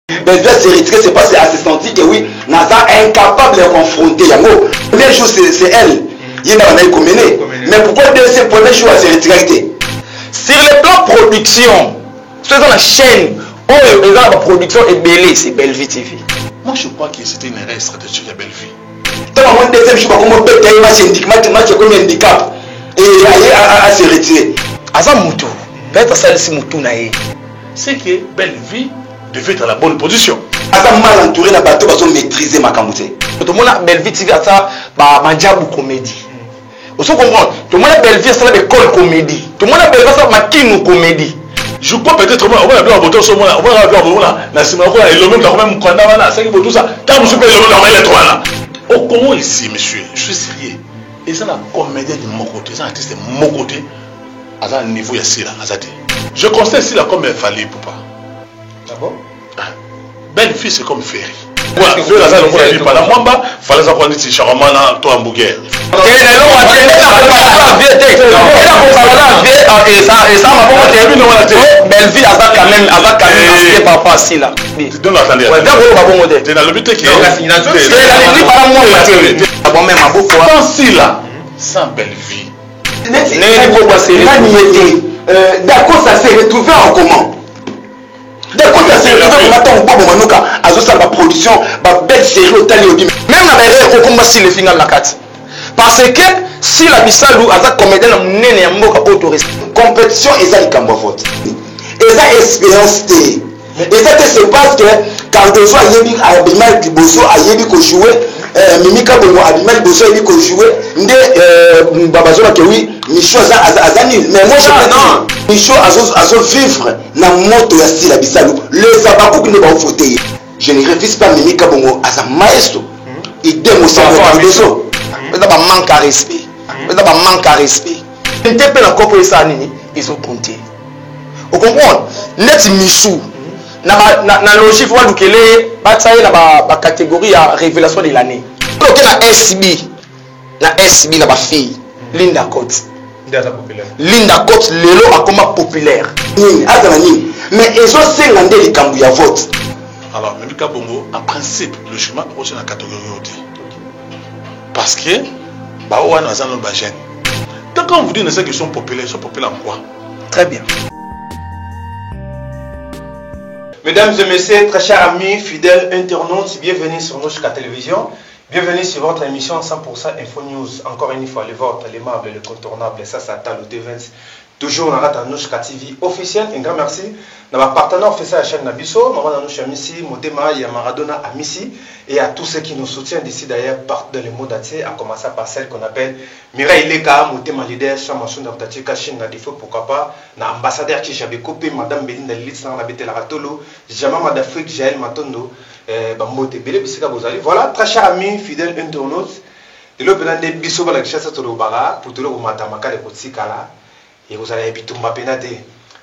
Belleville s'est retiré, c'est parce qu'elle s'est senti que oui, Naza est incapable de confronter Yango. Le premier jour, c'est elle. Il y a un communé. Mais pourquoi le premier jour, elle s'est retirée? Sur le plan production, c'est dans la chaîne, où la production est belle, c'est Belleville TV. Moi, je crois que c'était une erreur stratégique à Belleville. Dans le deuxième jour, comment il y a un match comme un handicap. Et elle s'est retirée. Aza Moutou, peut-être ça c'est Moutou naïe. C'est que Belleville devait être à la bonne position. Aza mal entouré na bateau parce qu'on maîtrisait ma camouté. Tout le monde a Belleville TV à ça, Mandjabou comédie. Vous comprenez? Tout le monde a Belleville ça l'école comédie. Tout le monde a Belleville ça Makino comédie. Je crois peut-être on va avoir un bouton sur moi, on va avoir un bouton là, et le même quand même là, c'est que tout ça. Quand vous suppléez le même là, là. Au Congo ici, monsieur, je suis sérieux. Et ça la comédien de mon côté, ça artiste de mon côté, à un niveau ici là, je constate ici là comme il fallait pour pas. Ah bon? Belle fille c'est comme Ferry. Voilà, je vais la voir il parle moi fallait ça qu'on dit Charamana toi hamburger. Belleville a ça quand même aspect par rapport à ça là. Non attendez. Ouais, d'accord on va bon modèle. Tu dans le but qui bon même à beaucoup sans si là sans Belleville. D'accord ça s'est retrouvé en comment? D'accord ça s'est retrouvé maintenant pas bon manuka azo ça la production ba belle série au tali obi même na belle ko si le final la carte parce que si la bisalou aza comédien na munene ya mboka autorisé compétition eza likambo vote eza expérience té eza té c'est parce que quand on soit yebi Abimal Liboso ayebi ko jouer Mimika Bongo Abimal Liboso ayebi ko jouer ndé babazo ba ke oui Micho azani mais moi non Micho azo vivre na moto ya style ya bisalou les abakou ne ba fauteuil je ne refuse pas Mimika Bongo as un maestro il démontre Liboso mais d'abord manque à respect Ntepe na kopo esa nini ils ont compté. Vous comprenez? Net Michou na logique wa lukele bataille na ba catégorie ya révélation de l'année. Donc na SB na ba fille Linda Cote. Linda Cote lelo akoma populaire. Azanani mais ils ont 50 les kambu ya vote. Alors Mimika Bongo en principe le chemin prochain la catégorie haute. Parce que bah on a un ba jeune. Donc quand vous dites qu'ils sont populaires en quoi? Très bien. Mesdames et messieurs, très chers amis, fidèles internautes, bienvenue sur Nouchka Télévision. Bienvenue sur votre émission 100% Info News. Encore une fois, le vôtre, l'aimable, le contournable, ça Talo Devens. Toujours dans la Nouchka TV officielle. Un grand merci. Dans ma partenaire fait ça à la chaîne Nabiso, maman Nouchka Missi, Motema, il y a Maradona à Missi. Et à tous ceux qui nous soutiennent d'ici d'ailleurs, partent dans le monde entier, à commencer par celle qu'on appelle Mireille Leka, Motema leader, Chamasou Nabtatika, Chine Nadifo, pourquoi pas, na ambassadeur qui j'avais coupé, Madame Belinda Lilitz, na Bete Laratolo, Jamama d'Afrique, Jaël Matondo, Bamote Bele Bissika Bozali. Voilà, très chers amis, fidèles internautes, et le Benande Bisso Balakchasa Tolobara, pour tout le monde, Matamaka de Kotsikala, et vous allez Bitumba Penate,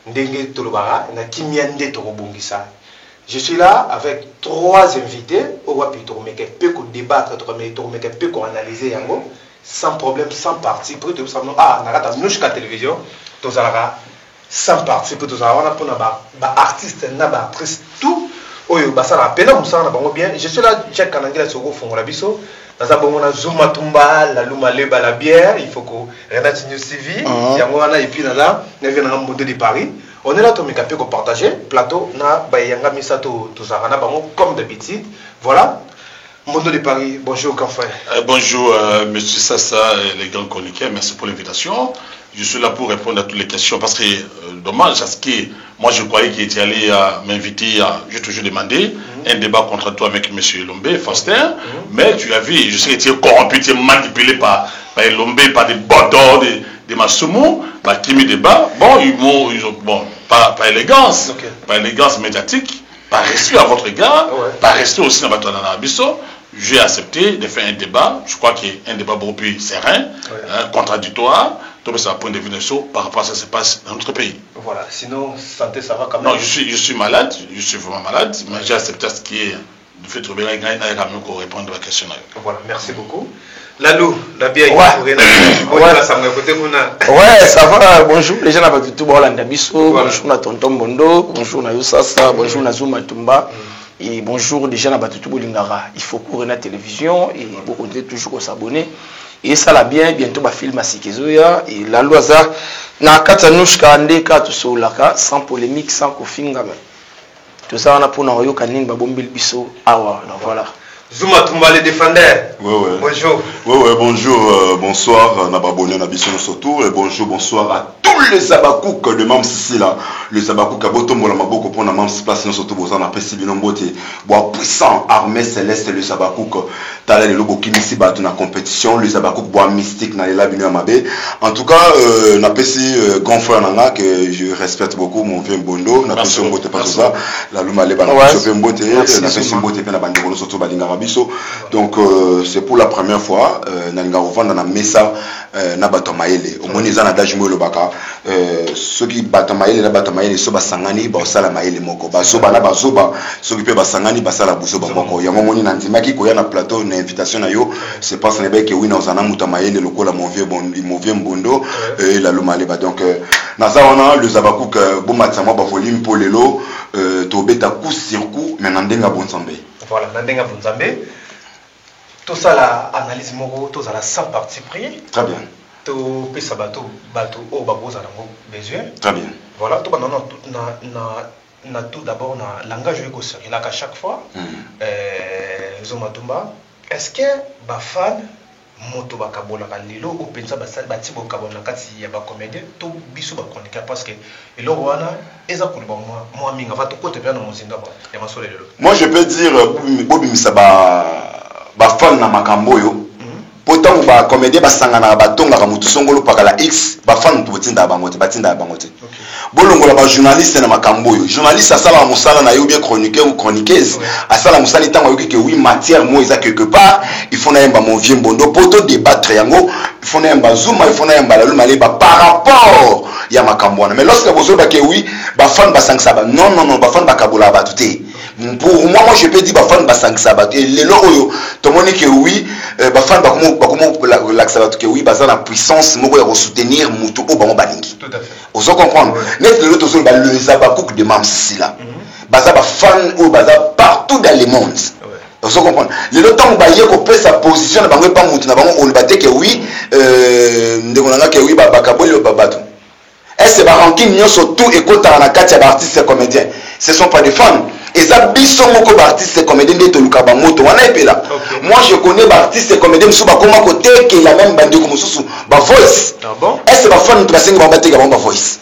Ndenge Tolobara, na Kimiande Torobongisa. Je suis là avec 3 invités. On va plutôt débattre, analyser sans problème, sans parti. Pour tout ça, na Nouchka Télévision, tous allons sans parti. Pour tout ça, on a pour artiste, actrice, tout. Oyo basala pena musana bango bien. Je suis là, Jack Kanangela Sogo Fongola Biso. Dans un bon Zuma Tumba, la Luma Leba la bière. Il faut que Renat News TV, Yangwana et puis là, nous venons à Monde de Paris. On est là, Tommy Capé, pour partager. Plateau, na Bayanga Misato, tout ça, comme d'habitude. Voilà. Monde de Paris, bonjour, Kanfay. Bonjour, monsieur Sassa, les grands chroniqueurs, merci pour l'invitation. Je suis là pour répondre à toutes les questions parce que, dommage, parce que moi je croyais qu'il était allé m'inviter à, j'ai toujours demandé, un débat contre toi avec monsieur Lombé, Faustin, mais tu as vu, je sais que tu es corrompu, tu es manipulé par Lombé, par des bodons, des Masumu, par Kimi débat. Bon, ils ont bon, par élégance, par élégance médiatique, par respect à votre égard, par respect aussi dans votre Bisso. J'ai accepté de faire un débat, je crois qu'il y a un débat beaucoup plus serein, contradictoire, donc c'est un point de vue de chaud par rapport à ce qui se passe dans notre pays. Voilà, sinon, santé, ça va quand même. Non, je suis malade, je suis vraiment malade, mais j'ai accepté ce qui est de fait trouver un grand pour répondre à la question. Voilà, merci beaucoup. Lalou, la bière, ça va, bonjour, les gens n'avaient tout bon, bonjour na Tonton Bondo, bonjour na Youssassa, bonjour na Zuma Tumba. Et bonjour déjà na batutu bolingara. Il faut courir na télévision et vous continuez toujours à s'abonner. Et ça l'a bien bientôt ba film asikezoya et la loi ça na katanushka ndeka to solaka sans polémique sans kofinga. Tout ça on a pour na yoka ning ba bombil biso awa voilà. Zuma Tumba les défendeurs. Ouais. Bonjour. Ouais, bonjour, bonsoir, Nababonné, Nabisson Soto, et bonjour, bonsoir à tous les Abakouk de Mam Sissi là. Les Abakouk à Botombo, la Maboko pour la Mam Sissi, Soto, Bozan, après Sibinombote, bois puissant, armée céleste, les Abakouk, Tala les Lobo Kimisi battu dans la compétition, les Abakouk bois mystique, Nalela Binu Amabé. En tout cas, Napesi, grand frère Nanga, que je respecte beaucoup, mon vieux Bondo, Napesi Mbote, pas tout ça, la Luma Leba, Napesi Mbote, Napesi Mbote, Penabandero Soto, Badingara. Donc c'est pour la première fois nalinga rovanda na mesa na batomaele au moins ils en adage mo lobaka ceux qui batomaele na batomaele so basangani ba osala maele moko bazoba na bazoba ceux qui pe basangani basala buzoba moko yango moni na ndimaki ko ya na plateau na invitation na yo c'est pas ce n'est que wina ozana mutamaele lokola mon vieux Mbondo et la Lumaleba donc naza wana le zabakouk bomatsama ba volume pour lelo to beta coup sur coup mais nandenga bonsambe. Voilà, Nandenga Bunzambe. Tout ça, la analyse moro, tout ça, la sans parti pris. Très bien. Tout ça, bateau, au babo, ça a besoin. Très bien. Voilà, tout d'abord, le langage écossais. Il a qu'à chaque fois, Zuma Tumba, est-ce que les fans, moto bakabola lilo ou pensa bati bokabona kati ya ba comédien to biso ba chroniqueur parce que elo wana eza ko ba moi minga va to kote bien no muzinga ba ya masole lelo. Moi je peux dire bobi ba fan na makambo yo pourtant ba comédien ba sangana ba tonga ka mutu songolo pakala X ba fan to botinda bangote batinda bangote. Bolongola ba journaliste na makambo yo journaliste asala musala na yo bien chroniqueur ou chroniqueuse asala musala tango yo que oui matière mo eza quelque part il faut na yamba mon vieux Mbondo poto débattre yango il faut na yamba Zuma il faut na yamba la Lumaleba par rapport ya makambo wana mais lorsque bozo ba que oui ba fan ba sangsa ba non ba fan ba kabola ba tuté pour moi je peux dire ba fan ba sangsa ba et le oyo to moni que oui ba fan ba comment la que oui ba za la puissance moko ya soutenir mutu o ba mo balingi tout à fait vous comprenez net le autres ba le Zabakouk de Mam Sissi là baza ba fan ou baza partout dans le monde vous comprenez le temps ba yeko peut sa position na bango pa mutu na bango on baté que oui ndengolanga que oui ba bakaboli ba bato est-ce ba ranking nyonso tout ekota na kati ya artiste et comédien ce sont pas des fans et ça biso moko ba artiste et comédien de toluka ba moto wana epela moi je connais ba artiste et comédien musu ba koma côté que la même bande comme mususu ba voice est-ce ba fan to basenga ba bateka ba voice.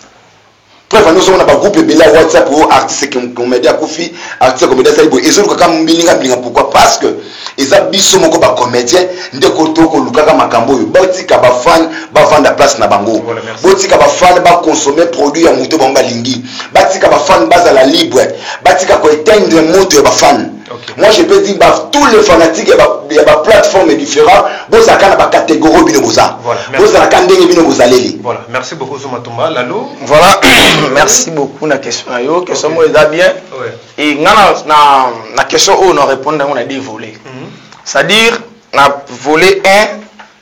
Bref, nous sommes dans un groupe de WhatsApp pour artistes comédiens Kofi, artistes comédiens Salibo. Et ceux qui ont bilinga pourquoi? Parce que ils ont biso moko ba comédien, ndé koto ko lukaka makambo yo. Botika ba fan, ba vendre place na bango. Botika ba fan ba consommer produit ya moto bamba lingi. Batika ba fan baza la libre. Batika ko éteindre moto ya ba fan. Moi je peux dire tous les fanatiques il y a des plateformes différentes boza kana ba catégorie bino boza boza kana ndenge bino boza leli. Voilà, merci beaucoup Zuma Tumba Lalo. Voilà, merci beaucoup na question yo question moi est bien et na question où on répond on a des volets. C'est-à-dire na volet 1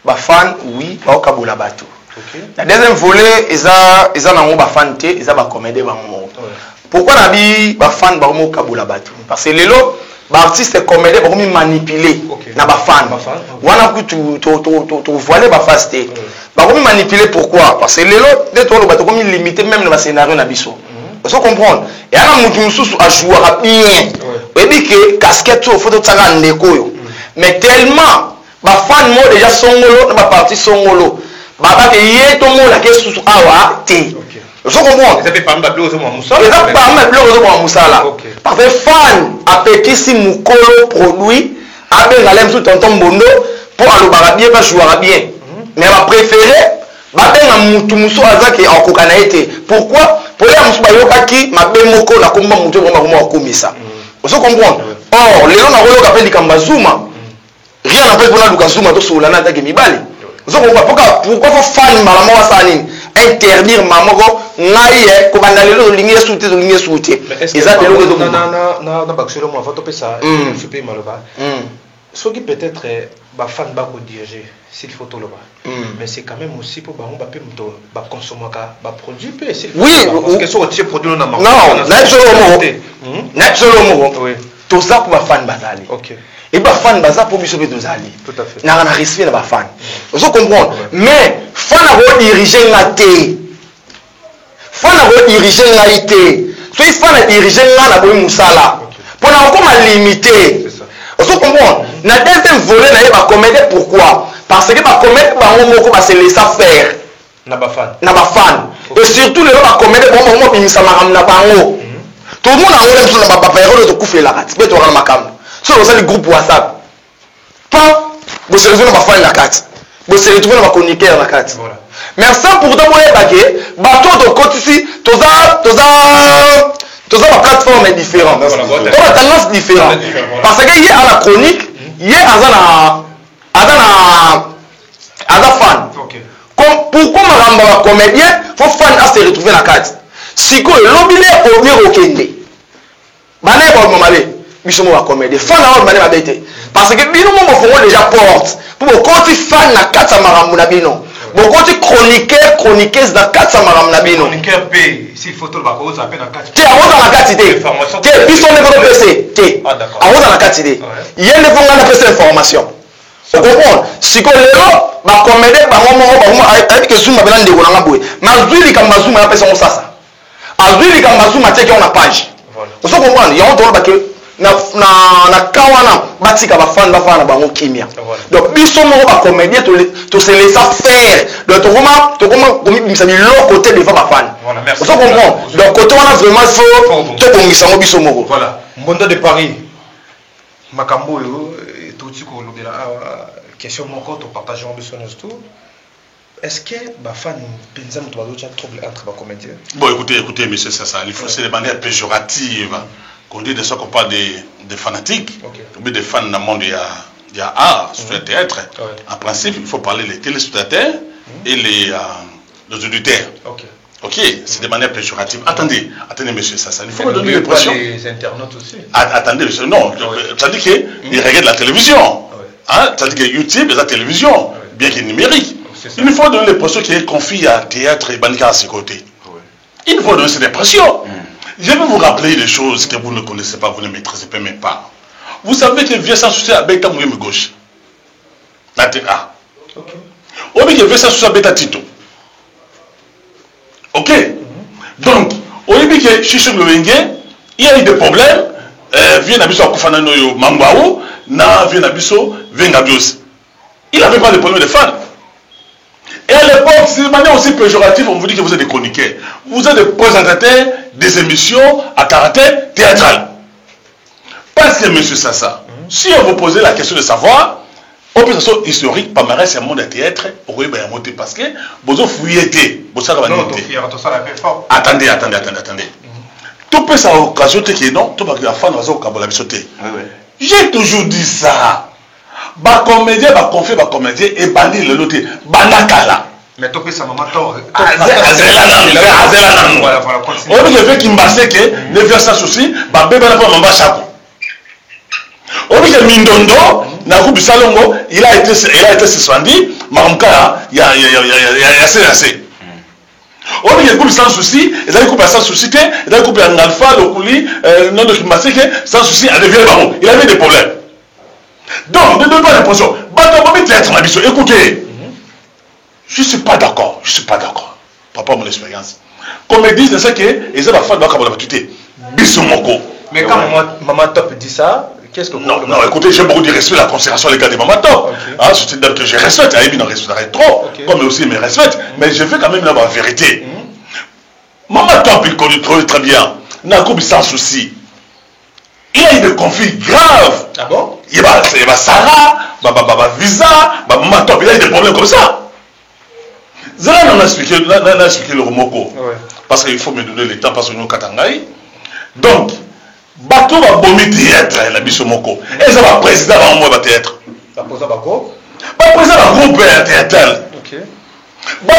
ba fan oui ba okabola bato. La deuxième volet eza na ba fan té eza ba comédie ba mo. Pourquoi na bi ba fan ba mo okabola bato? Parce que lelo ba artiste et comédien ba manipuler na ba fan wana ku to voiler ba fasté ba manipuler pourquoi parce que lelo de to ba to comme limiter même na scénario na biso vous comprendre et ana mutu mususu a jouer bien et dit que casquette to photo tsanga ndeko yo mais tellement ba fan mo déjà songolo na ba partie songolo ba ba ke yeto mo la ke susu awa te. Vous comprenez? Ça fait pas mal de choses moi Moussa. Ça fait pas mal de choses moi Moussa là. Parce que fan appétit si mukolo produit avec la lème tout tonton Mbondo pour alobara bien pas jouer bien. Mais va préférer ba benga mutu muso azaki akokana été. Pourquoi? Pour les muso ba yokaki mabe moko na komba mutu ngoma ngoma komisa. Vous comprenez? Or les gens na royo kapeli kamba Zuma. Rien n'empêche pour la Zuma to sola na take mibali. Vous comprenez? Pourquoi faut fan malamo wasani? Interdire mamoko ngai ko bandalelo lingi souté lingi souté eza pelo ko na bakshelo mo va toper ça super maloba ce qui peut-être ba fan ba ko diriger s'il faut toloba mais c'est quand même aussi pour ba on ba pe mto ba consommer ba produit parce que so tie produit na marché non naturellement oui toza pour ba fan bazali. OK. Et ba fan baza pour biso be tozali. Tout à fait. Na respect na ba fan. Vous comprenez? Mais fan a diriger ngaté. Fan a diriger ngaité. So il fan a diriger nga na boy musala. Pour na encore limité. C'est ça. Vous comprenez? Na deuxième volet na ba comédie pourquoi? Parce que ba comédie ba moko ba se laisser faire. Na ba fan. Na ba fan. Et surtout les ba comédie bon mo bimisa makam na bango. Tout le monde a un sur la papa et de couper la carte. Tu peux la macam. Sur le groupe WhatsApp. Pas, vous serez retrouvé dans ma fan la carte. Vous serez retrouvé dans ma communiquer la carte. Voilà. Mais sans pour autant, vous voyez, bateau de côté ici, tous ma plateforme est différente. Tous ma tendance différente. Parce que hier à la chronique, hier à la fan. Pourquoi ma ramba comédien, faut fan à se retrouver la carte. Si quoi l'obligé au mieux au Kende. Mané ba mamale, biso mo ba comédie. Fan na mané ba bête. Parce que bino mo font déjà porte. Pour côté fan na kata marambu na bino. Bon côté chroniqueuse na kata marambu na bino. Chroniqueur P, si photo ba ko za pe na kata. Té awoza na kata idée. Té biso ne ko PC. Té. Ah d'accord. Awoza na kata idée. Yende fo ngana pesa information. Vous comprenez? Si ko lelo ba comédie ba mo avec que zoom ba ndeko na ngabwe. Mazuli ka mazuma ya pesa mo sasa. Azuli ka mazuma teke on a page. Vous comprenez? Il y a un drôle que na kawana batika ba fan bango kimia. Donc biso mo ba comédien to se laisser faire. Donc to comment bimisa bi l'autre côté devant ba fan. Voilà, merci. Vous comprenez? Donc côté on a vraiment faut to bongisa mo biso mo. Voilà. Mbondo de Paris. Makambo yo tout ko lobela question moko to partager en besoin de tout. Est-ce que ma fan pensa que tu as trouble entre les comédiens? Bon, écoutez, monsieur Sassa, il faut c'est de manière péjorative qu'on dit de ça qu'on parle des fanatiques, ou des fans dans le monde, il y a art, sur le théâtre. En principe, il faut parler les téléspectateurs et les auditeurs. Ok, c'est de manière péjorative. Attendez, monsieur Sassa, il faut me donner l'impression. Les internautes aussi. Attendez, monsieur, non, c'est-à-dire qu'ils regardent la télévision. C'est-à-dire que YouTube est la télévision, bien qu'il est numérique. Il nous faut donner l'impression qu'il y a conflit à théâtre et Banika à ses côtés. Il nous faut donner cette impression. Je vais vous rappeler des choses que vous ne connaissez pas, vous ne maîtrisez même pas. Vous savez que vieux sans souci à Beta Mouyem gauche. La TA. Ou bien que vieux sans souci à Beta Tito. Ok. Donc, au début que Chichou Mwengue, il y a eu des problèmes. Vieux Nabiso Koufana Noyo Mambao, na Vieux Nabiso Vengabios. Il n'avait pas de problème de fans. Et à l'époque, c'est de manière aussi péjorative, on vous dit que vous êtes des chroniqueurs. Vous êtes des présentateurs des émissions à caractère théâtral. Parce que, monsieur Sassa, si on vous posait la question de savoir, au plus de historique, Pamares, c'est un monde de théâtre, on va y monter parce que vous avez fouillé. Attendez. Tout peut ça occasion que non, tout va faire dans la sauter. J'ai toujours dit ça. Ba comédien ba confier ba comédien et bandi le noté banakala mais topé sa maman tort voilà continue on veut qu'il mbasse que ne fait ça souci ba bébé na pas mamba chapo on veut que mindondo na kubi salongo il a été suspendu mamka ya c'est on veut que kubi sans souci et là kubi sans souci que là kubi en alpha le couli non de mbasse que sans souci a devient baron il avait des problèmes. Donc, ne donnez pas l'impression. Écoutez, je ne suis pas d'accord. Papa, mon expérience. Comme ils disent, c'est que ils ont la fin de la tuté. Bisomoko. Mais quand Maman Top dit ça, qu'est-ce que vous non, écoutez, j'ai beaucoup de respect à la considération légale de Maman Top. C'est une dame que je respecte. Elle ne respecterait trop, comme aussi me respecte. Mais je veux quand même la vérité. Maman Top, il connaît très bien. N'a pas sans souci. Il y a eu des conflits graves. Ah bon? Il y a Sarah, Visa, Maman Top, il y a eu des problèmes comme ça. Zara n'a expliqué le Romoko. Parce qu'il faut me donner le temps parce que nous Katangaï. Donc, bateau va bomber théâtre, la Bissomoko. Et ça va président va moi théâtre. Ça pose à Bako? Pas président va groupe théâtral. Ok. Bon,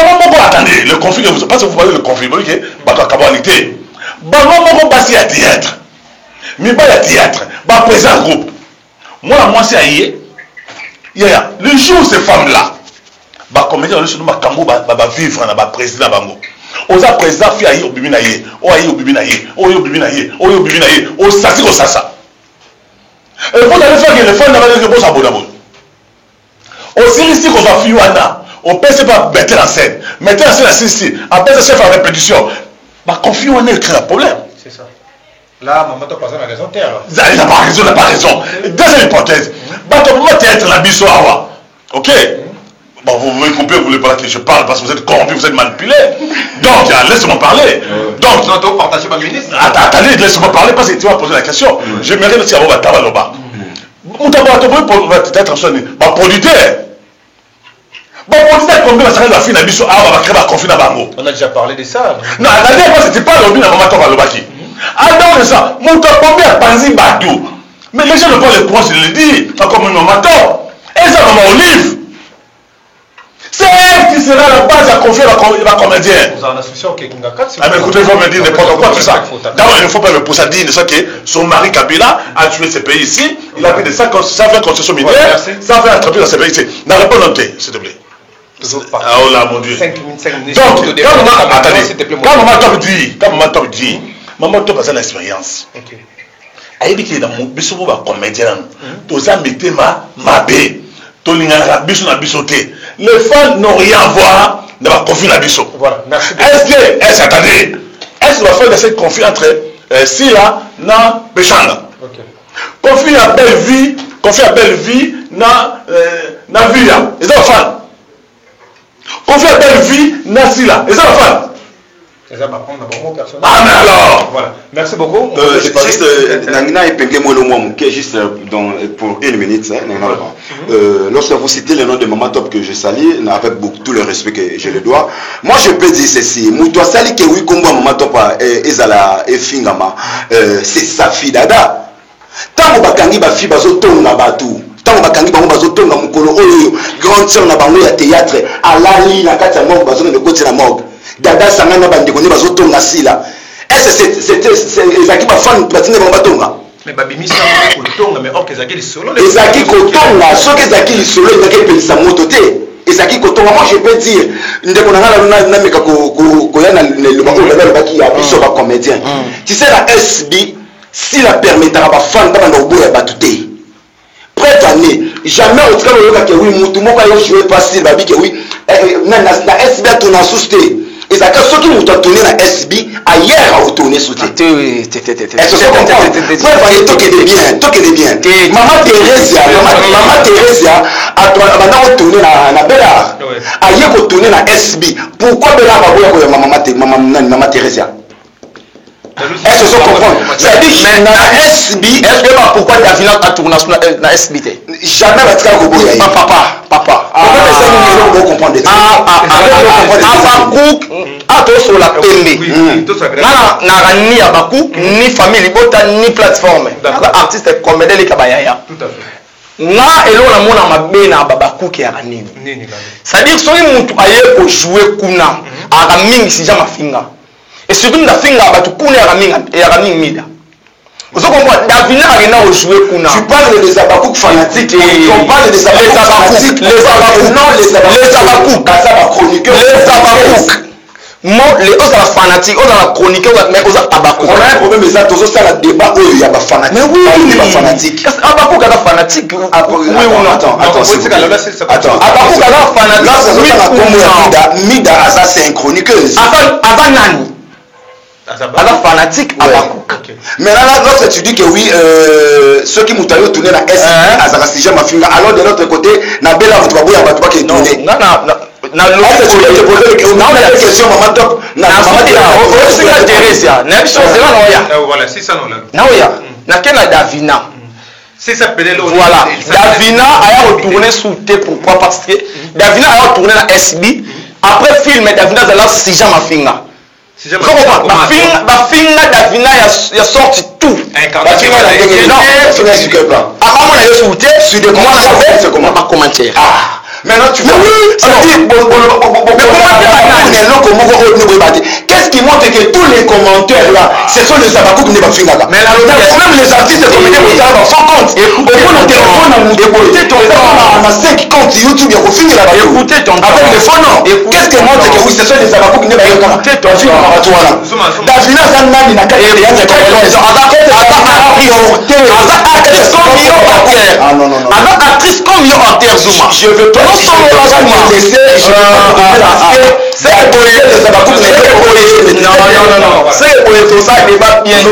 attendez, le conflit, parce que vous voyez le conflit, vous voyez que bateau à cabalité. Bon, passer à théâtre. Mais pas le théâtre, pas présent groupe. Moi c'est aïe. Le jour où ces femmes-là, comme dire, nous va vivre dans le président Bango. Aux président fait aïe au bibinaïe, au aïe au bibinaïe, au bibinaïe, au bibinaïe, au sassi au sasa. Et vous allez faire que le fond n'a pas de réponse à Bodabon. Aussi, ici, qu'on soit Fiouana, on peut se pas mettre en scène. Mettre en scène ici, après ça, chef à répétition. Bah, confie, on est créé un problème. C'est ça. Là, maman, tu as pas raison, terre. Il n'a pas raison, il n'a pas raison. Deuxième hypothèse. Bah, tu peux être la biso awa. Ok? Bon, vous me coupez, vous voulez pas que je parle parce que vous êtes corrompu, vous êtes manipulé. Donc, laissez-moi parler. Donc, tu dois partager ma ministre. Attendez, laissez-moi parler parce que tu vas poser la question. Je mérite aussi avoir ta baloba. Peut-être un producteur. Bon, producteur, combien ça va faire la biso awa, va créer la confiance à Bango. On a déjà parlé de ça. Non, la dernière fois, c'était pas l'objet de maman Toba Lobaki. Alors, de ça, mon top combien a panzi Badou. Mais les gens ne parlent pas le courant, je le dis. Encore même maman Toba. Et ça, maman Olive. C'est elle qui sera la base à confier la comédienne. Vous en associez au Kekingakat. Ah, mais écoutez, il faut me dire n'importe quoi, tout ça. D'abord, il ne faut pas me pousser à dire que son mari Kabila a tué ce pays ici. Il a pris des 100 concessions minières. Ça fait entreprise dans ce pays ici. N'a pas noté, s'il te plaît. Ah, oh là, mon Dieu. 5 minutes. Donc, quand maman Top dit, maman Top a une expérience. Elle dit qu'il est dans mon biso pour comédien. Tous ça mettez ma bé. Tous les gens biso na bisoté. Les fans n'ont rien à voir dans la conflit na biso. Voilà, merci. Est-ce qu'on va faire de cette conflit entre Sila na Pechanga? Conflit à belle vie na Villa. Ils sont fans. Conflit à belle vie na Sila. Ils sont fans. Ah, mais alors voilà. Merci beaucoup. Juste, Nangina et Pengue Mouke, juste pour une minute. Lorsque vous citez le nom de Maman Top que je salue, avec tout le respect que je le dois, moi je peux dire ceci. Moutoua Sali que oui, comme Maman Top Ezala et Fingama, c'est sa fille Dada. Tant que Bakangi Bafi Bazotonga Batou. Tant que Bakangi Bazotonga Mukolo, grande sœur na bango ya théâtre, à Lali, la carte à mort, Bazon de côté la morgue. Dada Sangana Bandekone Bazotonga Sila. Est-ce que c'est Ezaki Bafan Batine Batonga? Mais Babimisa Kotonga, mais or Ezaki les solo. Ezaki Kotonga, ce que Ezaki les solo, Ezaki Pelisa Mototé. Ezaki Kotonga, moi je peux dire, Ndekona Koyana le Baki a vu sur la comédien. Tu sais, la SB, si la permettra à Bafan Babandobo et Batouté. Prête année, jamais au cas où oui, Moutoumoko a joué facile, Babi, que oui, la SB a tourné en sousté. Et ça, ceux qui m'ont tourné la SB, ailleurs a tourné sous tes. Est-ce que vous comprenez? Toquez bien. Maman Thérèse a tourné la Bella. Ailleurs a tourné la SB. Pourquoi Bella va voir Maman Thérèse? Est-ce que vous comprenez? C'est-à-dire, la SB, est-ce que pourquoi Davina a tourné la SB? Jamais la tika Gobo. Papa. Vous comprenez? Abakouk, sur la pembe. Ni Abakouk, ni famille Libota, ni plateforme. Artiste comédien les Kabayaya. Tout à fait. Na elo na mona mabe na Babakouk ya nini. C'est-à-dire soki mutu aye ko jouer kuna, aga mingi sija mafinga. Et surtout na finga batu kuna ya mingi mida. Vous comprenez? Davina a joué Kuna. Tu parles des Abakouk fanatiques. On parle des Abakouk fanatiques. Les Abakouk. Non, les Abakouk. Les Abakouk. Moi, les autres fanatiques, aux chroniqueurs, mais aux Abakouk. On a un problème, mais tous ça la débat où il y a des fanatiques. Mais oui, il y a des fanatiques. Abakouk est fanatique. Oui ou non? Attends. Abakouk est fanatique. Mida, c'est une chroniqueuse. Avant Nani. Alors fanatique Abakouk. Mais là, lorsque tu dis que oui, ceux qui m'ont tourné la S, alors de l'autre côté, Nabella, vous trouvez à Batouba qui est tourné. Non, voilà, Davina a retourné sous T. Pourquoi? Parce que Davina a retourné la SB. Après film, Davina a si jamais finga. Bafinga Davina a sorti tout. Maintenant tu vois, qu'est-ce qui montre que tous les commentaires là, ce sont les Abakouk qui ne sont pas. Mais même les artistes comédiens sans compte. Qui compte YouTube, il faut finir là-bas. Écoutez ton avec les fonds. Qu'est-ce qui montre que oui, ce sont les Abakouk qui ne sont pas. Davina Zanani n'a qu'à Comme yo Arthur Zuma. Je veux pas laisser. C'est non. C'est pour être ça débat bien dit.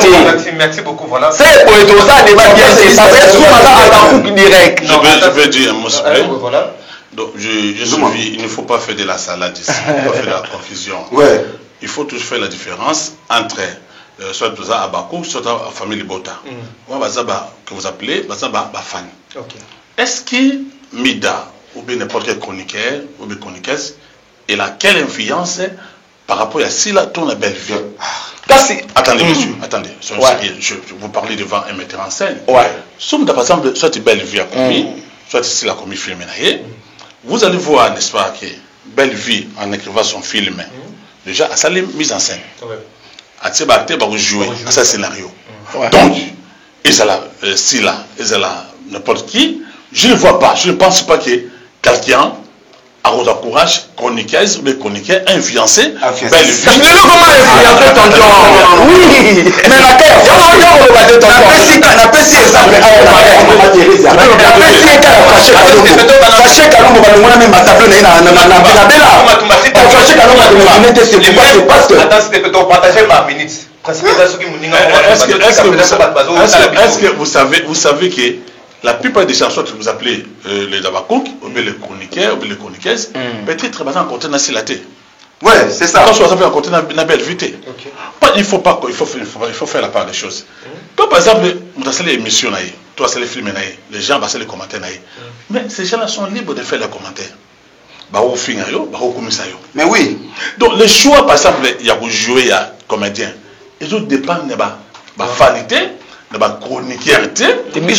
Merci beaucoup. Voilà. C'est pour être ça débat bien dit. Ça fait Zuma à la direct. Je vais dire un mot s'il vous plaît. Voilà. Donc, il ne faut pas faire de la salade ici, il ne faut pas faire de la confusion. Ouais. Il faut toujours faire la différence entre soit à Abakou, soit à famille Bota. Moi, que vous appelez fan. Est-ce que Mida, ou bien n'importe quel chroniqueur, ou bien chroniqueuse, elle a quelle influence par rapport à si la tourne la belle vie? Attendez, monsieur, attendez, soyez sérieux. Je vous parler devant un metteur en scène. Somme par exemple, soit belle vie a commis, soit ici la commis film. Vous allez voir, n'est-ce pas, que Belle Vie, en écrivant son film, déjà, à sa mise en scène. À ce moment-là, il va jouer à ce scénario. Donc, si là, n'importe qui, je ne vois pas, je ne pense pas que quelqu'un a votre courage, chroniqueuse ou chroniqueur, influencé, Belle Vie. Je ne veux comment influencer tonton. Oui, mais la terre, on va dire tonton. On appelle si exemple. Est-ce que vous savez que la plupart des chansons que vous appelez les Dabakouk, ou bien les chroniqueurs, ou bien les chroniqueuses, peut-être maintenant en contenant la thé. Ouais, c'est ça. Quand je en contenant la belle vité. Il faut faire la part des choses. Toi, par exemple, vous avez les émissions, toi, c'est les films, les gens, c'est les commentaires. Mais ces gens-là sont libres de faire leurs commentaires. Mais oui. Donc, le choix, par exemple, il y a jouer, il y a comédien. Et tout dépend de la vanité, de la chroniquerité. Attendez.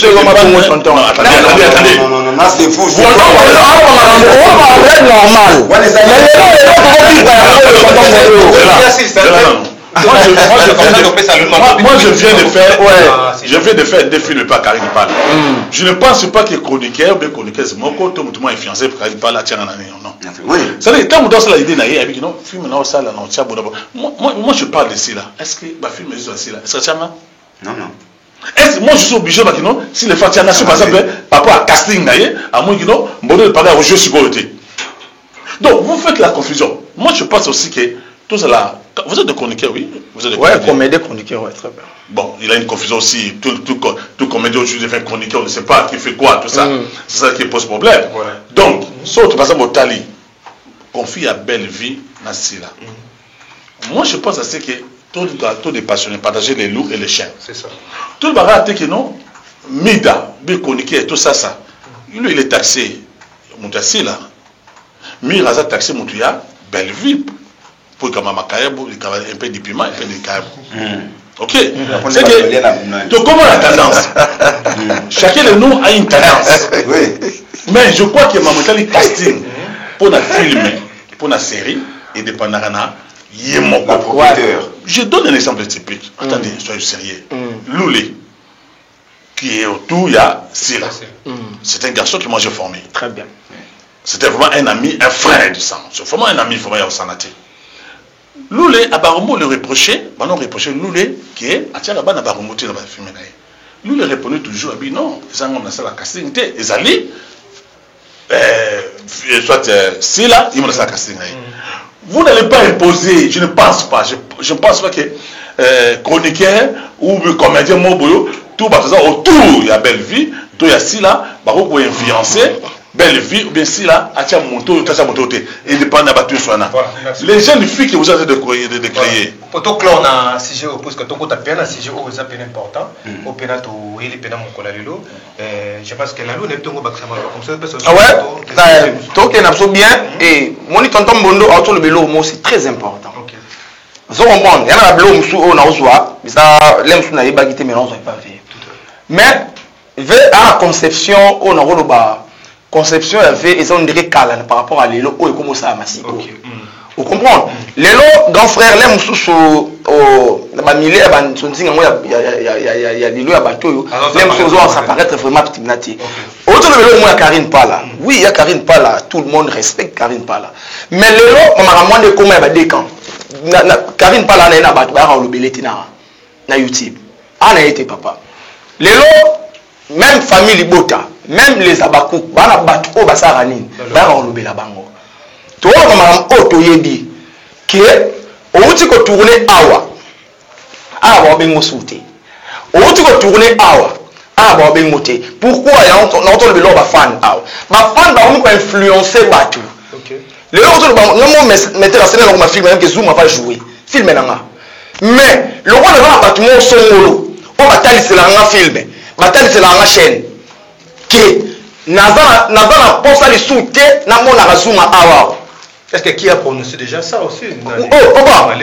Non, c'est fou. Moi, je viens de faire un défi de pas Karine Pala. Je ne pense pas que chroniqueur ou chroniqueuse, mon côté, tout le monde est fiancé pour Karine Pala, tiens, non. Oui. Ça veut dire, quand vous dansez l'idée, non, film, non, ça, là, non, tiens, moi, je parle de ça, là. Est-ce que ma film est ici, là? Est-ce que tiens, là? Non. Est-ce que moi, je suis obligé, non, si les femmes tiennent, par exemple, par rapport à casting, à moi, non, mon de parler au jeu sécurité. Donc, vous faites la confusion. Moi, je pense aussi que tout cela. Vous êtes de chroniqueur, oui? Vous êtes de comédien chroniqueur, oui, très bien. Bon, il a une confusion aussi. Tout comédien aujourd'hui fait chroniqueur, on ne sait pas qui fait quoi, tout ça. C'est ça qui pose problème. Donc, sauf par exemple au Tali, confie à Belle Vie, Nassila. Moi, je pense à ce que tous les passionnés partagent les loups et les chiens. C'est ça. Tout le bagage que non, Mida, bien chroniqueur, tout ça, lui, il est taxé. Montassi là. Miraza taxé Moutouya, Belle Vie. Pour que ma carrière, un peu de piment, un peu de carrière. Ok. C'est que, donc comment la tendance? Chacun de nous a une tendance. Mais je crois que ma mentalité casting pour la film, pour la série, et dépendant de je donne un exemple typique. Attendez, soyez sérieux. Loulé, qui est autour, il y a Sila. C'est un garçon que moi j'ai formé. Très bien. C'était vraiment un ami, un frère du sang. C'est vraiment un ami, il faut voir Sanaté. Loulé, à Baromo le reprochait, maintenant reprochait Loulé, qui est à Tiaraban à Baromo, tu n'as pas filmé. Loulé répondait toujours, non, les gens ont la casting, les alliés, soit Sila, ils ont la casting. Vous n'allez pas imposer, je ne pense pas, je ne pense pas que chroniqueur ou comédien Moboyo, tout autour, il y a Belle Vie, tout il y a Sila, Baromo est influencé. Belle Vie, ou bien si là, à tiens moto, et dépend de battu soit là. Les jeunes filles que vous avez de créer. Pour tout clan, on a un sujet parce que tout le monde a bien un sujet important. Au pénal, il est pénal mon collègue. Je pense que la lune est tombée comme ça. Ah ouais, tout qui est bien. Et mon tonton Bondo, autour le vélo, c'est très important. Vous comprenez, il y a un vélo, on a reçu, mais ça, l'aime sous la bagité, mais on ne pas fait. Mais, à la conception, on a reçu. Conception avait et ça on dirait calme par rapport à l'élo où il commence à masser. Vous comprenez? L'élo grand frère l'aime sous au la milieu ban son signe moi il y a l'élo à bateau l'aime sous ça paraît vraiment petit nati. Autre l'élo moi Karine Pala. Oui, il y a Karine Pala, tout le monde respecte Karine Pala. Mais l'élo on m'a demandé comment il va décamp. Karine Pala na ina bateau ba le beleti na YouTube. Ah na été papa. L'élo même famille libota même les abakou bana bat o basara nini bana olobela bango to mama o to yebi ke outi ko tourner awa bengo souté outi ko tourner awa bengo te pourquoi ya on le ba fan awa ba fan ba on ko influencer batu le autre ba non mettre la scène dans ma film même que Zoom va jouer film nanga mais le roi va batu mo songolo o batali c'est la film batali c'est la chaîne que nazana posa les souté na mona razuma awa. Est-ce que qui a prononcé déjà ça aussi? Papa,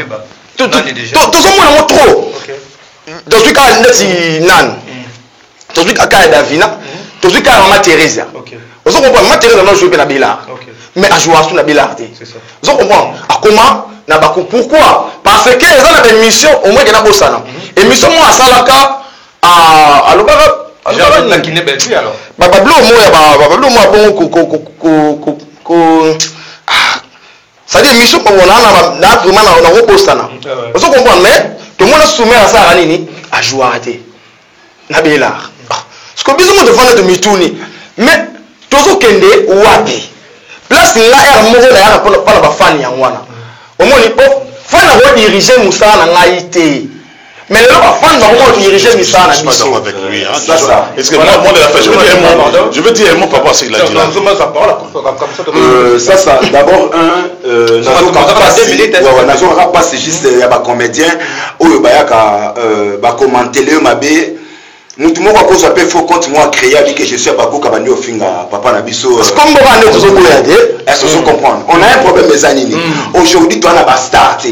tout ce monde trop. Dans ce cas, c'est Nan. Dans ce cas, c'est Davina. Dans ce cas, c'est Thérèse. Vous comprenez? Thérèse, non, je joue à Bélard. Mais à jouer à la Bélard. Vous comprenez? Comment? Pourquoi? Parce que les gens ont une mission, au moins, il y a une émission, moi, à Salaka, à l'Obara. La Guinée Belgique alors. Babablo, moi, c'est-à-dire mission qu'on a vraiment on a reposé là. Vous comprenez mais tout le monde soumet à ça à jouer à thé. Na Bélard. Ce que besoin de faire de mituni mais toujours kende wapi. Place là est moko na pour la fan ya wana. Au moins il faut na diriger Moussa na ngaité. Mais le fan va diriger Moussa na biso avec lui hein. Ça. Est-ce que moi de la fait je veux dire un mot par rapport à ce qu'il a dit là. Ça d'abord n'azokaka pas c'est juste ya bacomédien oyo bayaka bacommenter le mabe mutu moko akozwa mpe faux compte moi créer abi que je suis bakoka bandi ofinga papa na biso comme bokande tozokoya te est-ce que vous comprenez on a un problème eza nini aujourd'hui toi na bastar te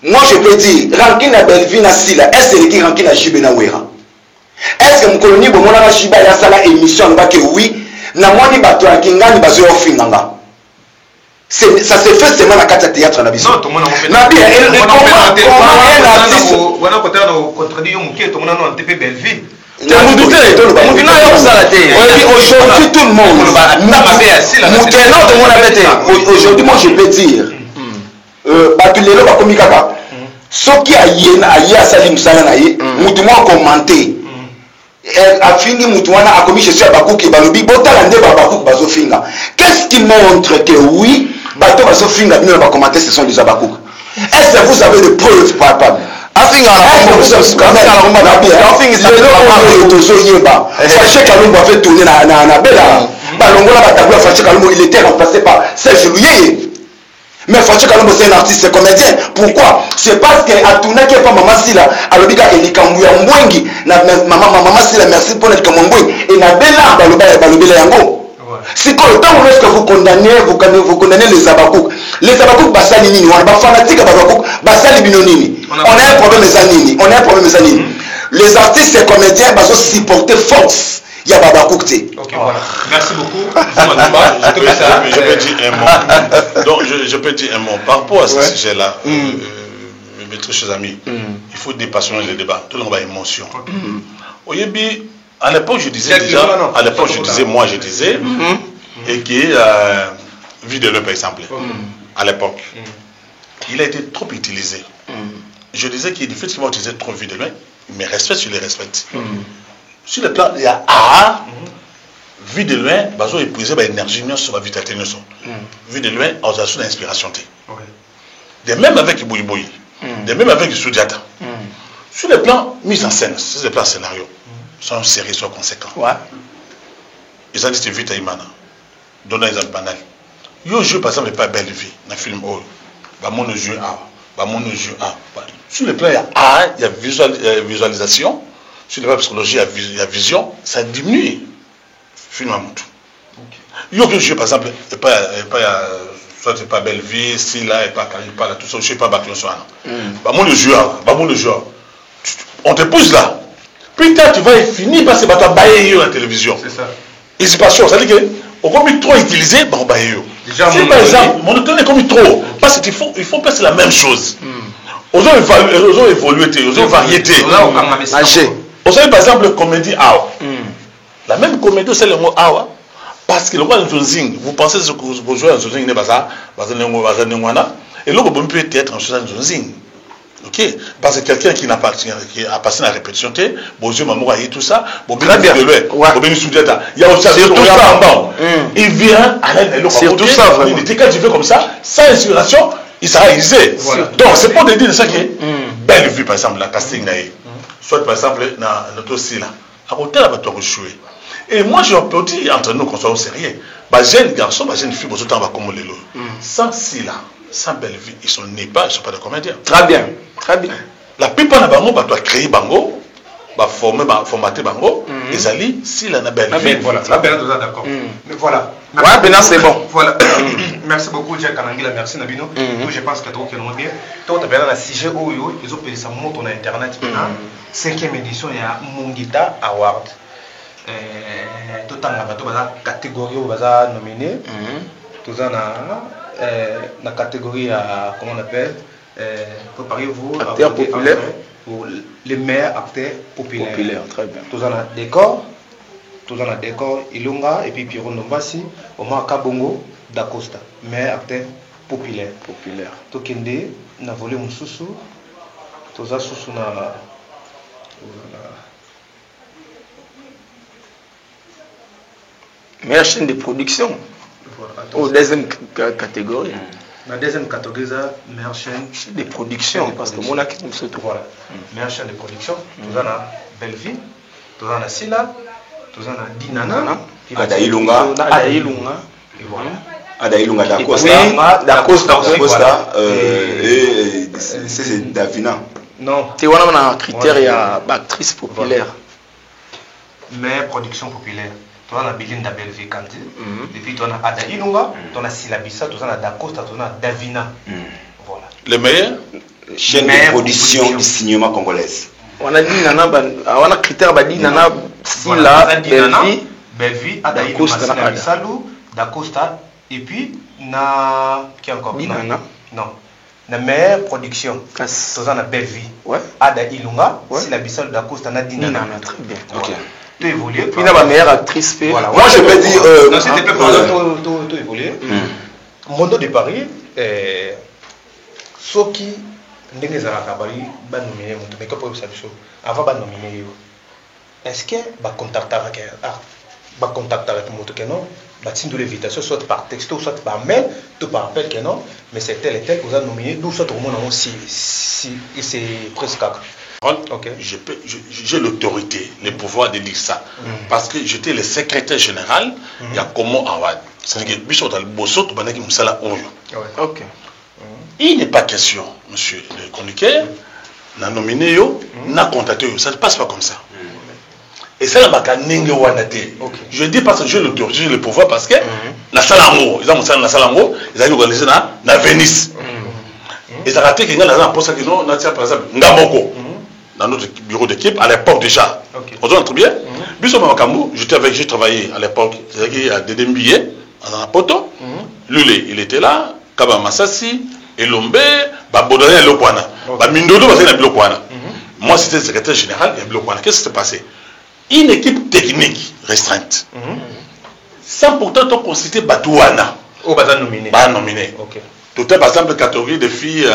moi je peux dire ranking na Belleville na Sila est-ce que qui ranking na Jibe na Wera est-ce que mkoloni bomona na Jiba ya sala émission ba que oui na mwani bato ya kingani bazo ofinganga ça se fait seulement na kata théâtre na biso non tout le monde na bien on a côté on contredit on qui tout le monde en TP Belleville aujourd'hui tout le monde aujourd'hui moi je peux dire bato lelo bakomi kaka soki aye asali mosala na ye mutu moko akomante afingi mutu wana akomi je suis abakuki balobi botala nde babakuki bazofinga qu'est-ce qui montre que oui bato bazofinga bino na bakomante ce sont des abakuki est-ce que vous avez des preuves palpables tozoyeba Faché Kalumbo a fait tourner na Bela balongola batabou ya Faché Kalumbo il était remplacé par Serge Louye. Mais Faché Kalumbo c'est un artiste comédien. Pourquoi? C'est parce que atuna qui pas Maman Sila alobika elikambu ya mbwengi na Maman Sila merci pour notre mbwengi et na Bela balobela yango. C'est quoi le temps où est-ce que vous condamnez les Abakouk? Les Abakouk basali nini? On va fanatique Abakouk basali binonini. On a un problème zanini. Les artistes et comédiens basent supporter force. Il y a Babakouk. Ok voilà. Merci beaucoup. Je peux dire un mot. Donc je peux dire un mot par rapport à ce sujet-là. Mes très chers amis, il faut dépassionner le débat. Tout le monde a émotion. Oyebi. À l'époque, je disais déjà, et que Vidéo, par exemple, à l'époque, il a été trop utilisé. Je disais qu'il est difficilement utilisé trop Vidéo, mais respecte, je les respecte. Sur le plan, il y a vu de loin, ils ont épuisé l'énergie sur la vitalité. Vu de loin, ils ont une inspiration. De même avec Bouiboui, de même avec Soudiata. Sur le plan mise en scène, sur le plan scénario. Sont sérieux, sont conséquents. Ouais. Ils ont dit c'est vite à Imana. Donnez un exemple banal. Yo jeu par exemple pas belle vie dans le film oh. Bah mon jeu Sur le plan il y a visualisation, sur le plan psychologie il y a vision, ça diminue. Film à tout. Yo que jeu par exemple pas soit c'est pas belle vie, si là et pas là tout ça je sais pas bâclon soir. Bah mon jeu. On te pose là. Peut-être tu vas finir parce que tu vas bailler la télévision. C'est ça. Et c'est pas sûr. Ça veut dire qu'on peut trop utiliser, on va bailler. Si par exemple, mon automne est comme trop, parce qu'il faut passer la même chose. Aux ont évolué, aux ont variété. Aux ont par exemple le comédie Awa. La même comédie, c'est le mot Awa. Parce que le roi de Zonzing, vous pensez que vous jouez à Zonzing, et là, vous pouvez être en chose à Zonzing. Ok, parce que quelqu'un qui a passé la répétition, bon Dieu, maman, tout ça, bon très bien. Il y a aussi tout ça. Il vient à l'aide de tout ça, vraiment. Il dit quand tu fais comme ça, sans inspiration, il sera aisé. Voilà. Donc c'est pour te dire ça qui est belle vue, par exemple, la casting, soit par exemple, dans notre aussi là, à côté là, tu vas jouer. Et moi, je peux dire entre nous qu'on soit au sérieux. Bah, jeune garçon, bah, jeune fille, bon, autant va comme les lots. Sans si là, sans belle vie, ils sont nés pas, ils ne sont pas des comédiens. Très bien, très bien. La plupart de bango, bah, tu as créé bango, bah, formaté bango, ils allaient si la belle vie. Voilà, là, Bernard, vous êtes d'accord. Mais voilà. Ouais, Bernard, c'est bon. Voilà. Merci beaucoup, Jack Kanangila, merci Nabino. Je pense que tu as bien. Toi, tu as bien un sujet où ils ont payé ça monte sur Internet. 5e édition, il y a Mungita Award. Tout le temps, il y a une catégorie où vous avez nominé. Tout ça, la catégorie, comment on appelle, préparez-vous. Acteurs populaires. Pour les meilleurs acteurs populaires. Populaire, très bien. Tout ça, décor. Tout ça, décor. Ilunga et puis Pierrot Ndombasi, Omar Kabongo, Dacosta. Meilleurs acteurs populaires. Populaire. Tout kende, na volé mon sousou. Tout ça, sousou na. Meilleure chaîne de production. Au deuxième catégorie. La deuxième catégorie, c'est meilleure chaîne de production. Parce que mon acte, c'est tout. Voilà. Meilleure chaîne de production. Tout ça, na Belleville. Tout ça, na Silla. Tout ça, na Dinana. Adailunga. Adailunga. Et voilà. Adailunga Dacosta. Oui, Dacosta. Et c'est Davina. Non. Tu vois, on a un critère, il y a actrice populaire. Meilleure production populaire. Tu as Belinda Belleville Kanti. Et puis tu as Ada Ilunga, tu as Silabissa, tu as Dacosta, tu as Davina. Voilà. Les meilleurs chaîne de production du cinéma congolaise. On a dit on a critère bah dit nana Silla Belleville, Ada Ilunga, Silabissa, Dacosta et puis na qui encore Nana. Non. La meilleure production. Tu as Belleville. Ada Ilunga, Silabissa, Dacosta, na Dinana. Très bien. Ok. Tu évolues. Puis la meilleure actrice fait. Voilà. Moi je peux dire. Non, c'était pas tout évolué. Mondo de Paris, ceux qui ndenge ezalaka bali banomine moto mais kapo ça biso avant banomine yo est-ce que bacontactaka moto que non batindula invitation soit par texto soit par mail tout par appel que non mais c'est tel et tel vous avez nominé d'où soit au monde si c'est presque. Okay. J'ai l'autorité, le pouvoir de dire ça. Parce que j'étais le secrétaire général, il y a comment Awad. C'est-à-dire que il n'est pas question, monsieur le chroniqueur, n'a nominé, n'a contacté, ça ne passe pas comme ça. Et ça, je dis parce que j'ai l'autorité, j'ai le pouvoir parce que la Salango, ils ont organisé dans Venise. Ils ont raté qu'il y a un poste qui non, par exemple, Ngamboko. Dans notre bureau d'équipe, à l'époque déjà. On se très bien. J'ai travaillé à l'époque, à Dedembié, à Poto. Lulé, il était là. Kaba Massassi, Elombe, Babodane et Lokwana. Mindodo, c'est un Lokwana. Moi, c'était le secrétaire général et Lokwana. Qu'est-ce qui s'est passé? Une équipe technique restreinte. Sans pourtant consulter Batouana. Au Bazan nominé. Nominé. Tout est par exemple catégorie de filles,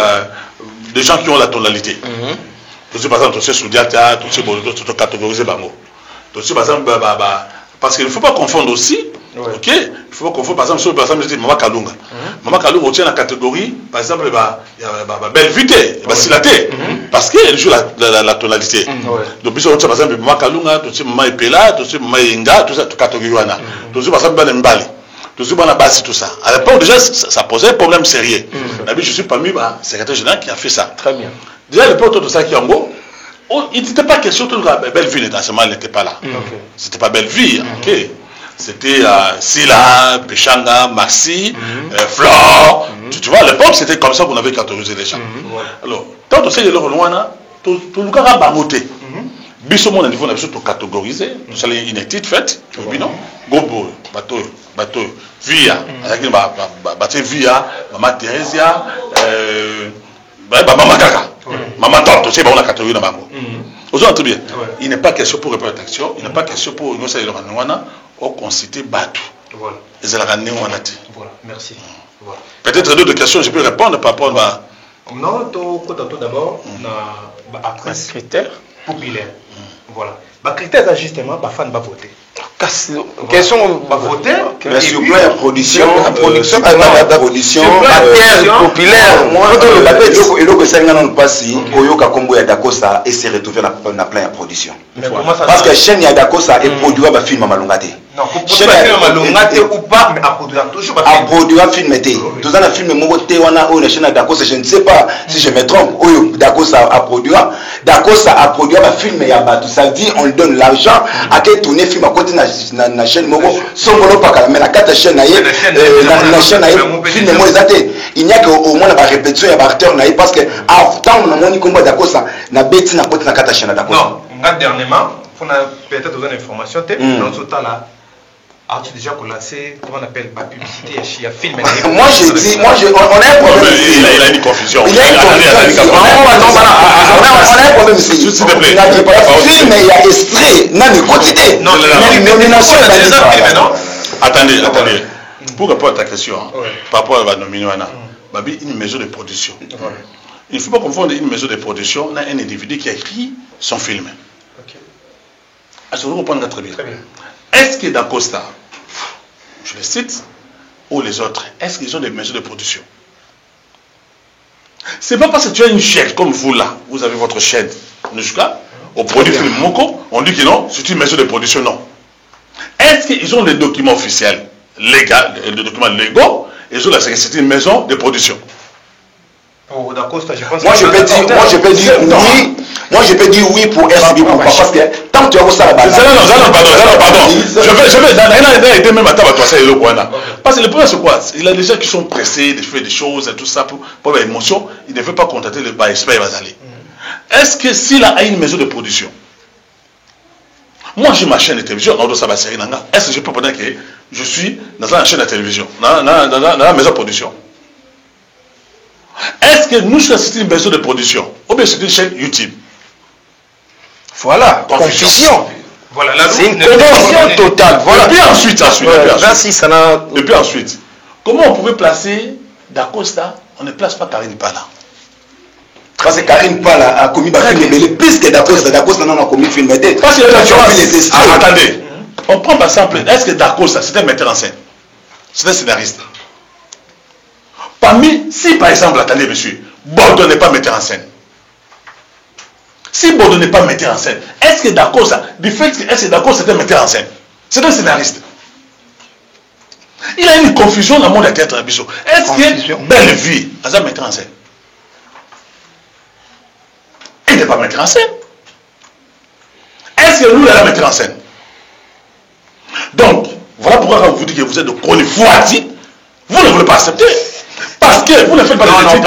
des gens qui ont la tonalité. Par exemple, tu sais, Soudiata, tu sais, tu catégoriser Bango. Tu sais, par exemple, parce qu'il ne faut pas confondre aussi. Ok? Il ne faut pas confondre, par exemple, je dis Maman Kalunga. Maman Kalunga, on tient la catégorie, par exemple, il y a belle vité, il y a silaté. Parce qu'elle joue la tonalité. Donc, on tient par exemple Maman Kalunga, tu sais, Maman Epela, tu sais, Maman Inga, tout ça, tu catégories. Tu sais, par exemple, Maman Mbali. Tu sais, Maman Bassi, tout ça. À l'époque, déjà, ça posait un problème sérieux. Je suis parmi les secrétaires généraux qui a fait ça. Très bien. Déjà, à l'époque, tout ça qui est en gros, il n'était pas question que Belleville n'était pas là. C'était pas Belleville, ok. C'était Silla, Pechanga, Maxi, Flore. Tu vois, à l'époque, c'était comme ça qu'on avait catégorisé les gens. Alors, quand on sait que le Rwanda, tout le cas a bamoté. Biso mon niveau, on a besoin de catégoriser. Nous allons une étude faite. Non? Gobo, bateau, Via, Via, Maman Theresia, Maman Kaka. Maman Tante, c'est la catégorie de Bango. Très bien. Il n'est pas question pour répondre à l'action, il n'est pas question pour nous, c'est le Rwanda, on considère Batou. Voilà. Et c'est la Rwanda. Voilà, merci. Peut-être d'autres questions, je peux répondre par rapport à Non, tout d'abord, on a un critère populaire. Voilà. Les critères, justement, les fans vont voter. Quels sont voter? Mais sur le plan de production, production populaire, et donc ça n'a pas si Koyoka Kombo Dakosa et se retrouver dans plein de production. Parce que chaîne Dakosa est produit un film à Malungate. Non, chaîne à Malungate ou pas, mais à produire toujours à produire un film. Tout ça, un film Mogoté, on a une chaîne Dakosa, je ne sais pas si je me trompe. Dakosa a produit un film et ça dit on donne l'argent à quel tourner film à côté de la chaîne Mogo. Songolo pas mais la carte chaîne la chaîne film moi il n'y a qu'au moins la répétition et acteur parce que avant on a combat Dakosa na beti na côté na carte chaîne Dakosa. Non, dernièrement, on a peut-être besoin d'informations. Dans ce temps-là, as-tu déjà commencé, comment on appelle, la publicité à film? Moi je dis, on a un problème. Il a une confusion. Il y a une confusion. On a un problème ici. S'il te plaît. Film, il y a extrait. Non, mais quotidien. Non, nomination. Attendez. Pour répondre à ta question, par rapport à la nomination, une maison de production. Il ne faut pas confondre une maison de production avec un individu qui a écrit son film. Je vous comprends très bien. Est-ce que Dacosta, je le cite, ou les autres, est-ce qu'ils ont des maisons de production? C'est pas parce que tu as une chaîne comme vous là, vous avez votre chaîne, jusqu'à au produit film Moko, on dit que non, c'est une maison de production, non. Est-ce qu'ils ont des documents officiels, légaux, des documents légaux, et ils ont la c'est une maison de production? Pour Dacosta, je pense moi je peux dire oui pour SB pour parce que tant que tu as ça là-bas. Pardon. Je vais aider même à toi ça et le Kwana. Parce que le problème c'est quoi? Il y a des gens qui sont pressés de faire des choses et tout ça pour l'émotion, ils ne veulent pas contacter le expert il va aller. Est-ce que s'il a une maison de production? Moi j'ai ma chaîne de télévision, est-ce que je peux dire que je suis dans la chaîne de télévision, dans la maison de production? Est-ce que nous sommes une maison de production ou bien c'est une chaîne YouTube? Voilà, confusion. Voilà, c'est une confusion totale. Voilà. Depuis ensuite, comment on pouvait placer Dacosta? On ne place pas Karine Pala. Parce que Karine Pala a commis un film, mais puisque Dacosta n'a pas commis un film. Parce que attendez, on prend par exemple, est-ce que Dacosta c'est un metteur en scène? C'est un scénariste? Parmi, si par exemple, attendez monsieur, Bordeaux n'est pas metteur en scène. Si Bordeaux n'est pas metteur en scène, est-ce que Dacosta, du fait que est-ce que Dacosta c'est un metteur en scène? C'est un scénariste. Il a une confusion dans le monde de la théâtre à Bissot. Est-ce que Belle Vie est un metteur en scène? Il n'est pas metteur en scène. Est-ce que nous, il est un metteur en scène? Donc, voilà pourquoi quand vous dites que vous êtes de Konifuati, vous ne voulez pas accepter. Parce que vous ne faites pas de l'étude.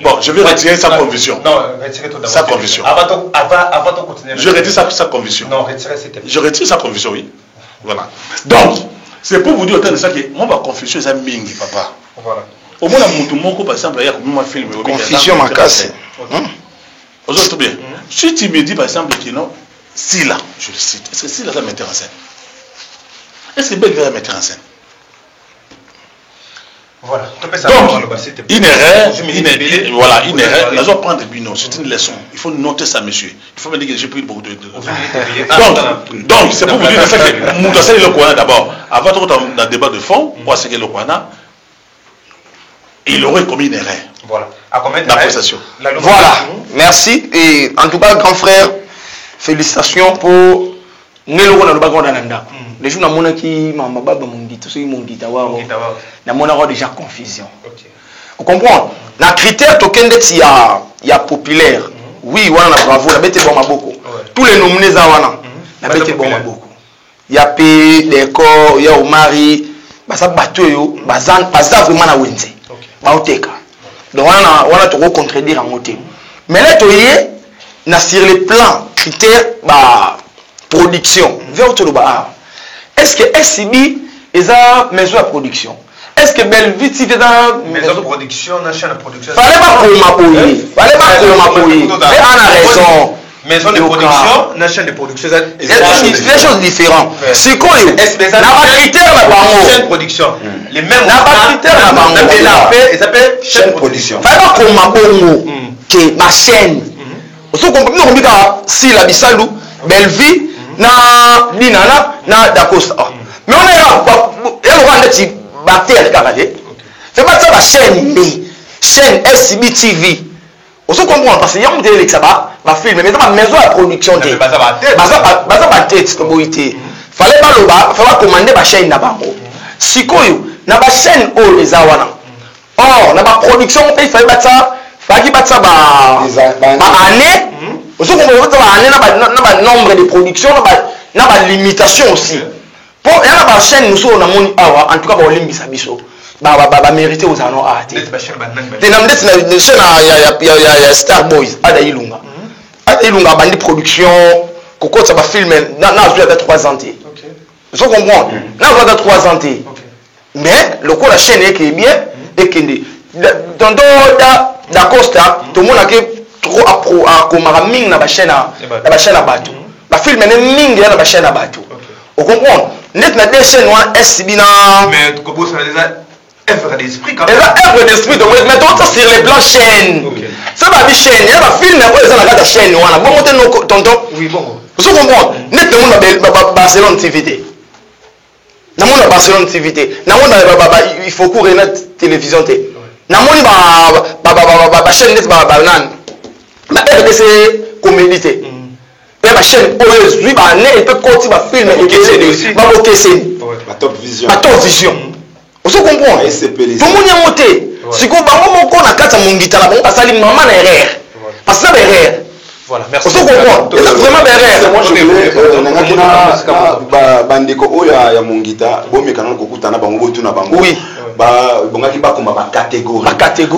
Bon, je vais retirer sa conviction. Non, retirez tout d'abord. Sa conviction. Avant de continuer. Je retire sa conviction. Non, retirez cette. Je retire sa conviction, oui. Voilà. Donc, c'est pour vous dire autant de ça que moi, ma confusion, c'est un mingi, papa. Voilà. Au moins, la par exemple, il y a comme un film. Confusion, ma casse. Aujourd'hui, tout bien. Si tu me dis, par exemple, que non, si là, je le cite, est-ce que si là, ça metteur en scène? Est-ce que Belle va mettre en scène? Voilà. Donc, une erreur, voilà, une erreur. Nous allons prendre des binômes, c'est une leçon. Il faut noter ça, monsieur. Il faut me dire que j'ai pris beaucoup de. Donc, c'est pour vous dire que Moutassé et le Kwana d'abord, avant de dans le débat de fond, moi, c'est que le Kwana, il aurait commis une erreur. Voilà. À combien de d'appréciation. Voilà. Merci. Et en tout cas, grand frère, félicitations pour Nelo na lubago na nda. Les jours na mona ki mama baba mungita so mungita wao. Na mona ko déjà confusion. OK. Vous comprenez? Na critère token de ya populaire. Oui, wana na bravo, na bete bon maboko. Tous les nominés za wana. Na bete bon maboko. Ya pe décor, ya Omari, basa bato yo, bazan vraiment na wenze. Ba oteka. Donc wana to contredire en côté. Mais là toyé na sur le plan critère ba production vers tout le bas. Est-ce que SCB est à maison de production? Est-ce que Belleville est dans maison de production, dans chaîne de production? Fallait pas pour m'appuyer. Fallait pas pour m'appuyer. Mais on a raison. Maison de production, une chaîne de production. Les choses différentes. C'est quoi les critères na bango? Chaîne production. Les mêmes critères na bango. Ils appellent chaîne production. Fallait qu'on m'a bongo que ma chaîne. Vous comprenez on dit si la bisalu Belleville na Linana na Dacosta. Mais on est là elle va être bactère carré. C'est pas ça la chaîne mais chaîne SCB TV. Vous comprenez parce que y a un télé ça va filmer mais dans maison de production de baza tête comme boité. Fallait pas loba, fallait commander ba chaîne na bango. Sikoyo na ba chaîne o les awana. Or na ba production on paye fallait battre baki batsa ba année. Vous comprenez ba année na ba nombre de production na ba limitation aussi. Pour y a ba chaîne nous on a moni awa en tout cas ba olimbisa biso. Ba mériter aux anneaux à te. Des noms de chaîne ya Star Boys ada ilunga. Ada ilunga bandi production koko ça va filmer na jouer à 3 ans. Vous comprenez? Na jouer à 3 ans. Mais le coup la chaîne est qui bien et qui dans da Costa tout le monde a que trop à komara ming na ba chaîne à bateau. Ba filmer ming na ba chaîne à bateau. Vous comprenez? Net na des chaînes wa SCB na mais comment ça déjà œuvre d'esprit quand même. Œuvre d'esprit donc mais toi sur les plans chaîne. Ça va bi chaîne, il va filmer quoi ça la chaîne wana. Bon monter nos tonton. Oui bon. Vous comprenez? Net le monde Barcelone TV. Na monde Barcelone TV. Na monde il faut courir net télévision té. Na monde ba chaîne net ba nan. Ma RDC comédie té. Et ma chaîne OS lui ba né peut continuer ba filmer et ba okese. La top vision. La top vision. Vous comprenez? Tout le monde est monté. Si vous avez un peu de temps, vous avez maman erreur. Parce que c'est erreur. Voilà, merci. Vous comprenez? C'est vraiment erreur. Moi, je voulais bandeko oya ya mongita bomekana kokutana bango botuna bango. Oui. Bongaki ba komba ba catégorie.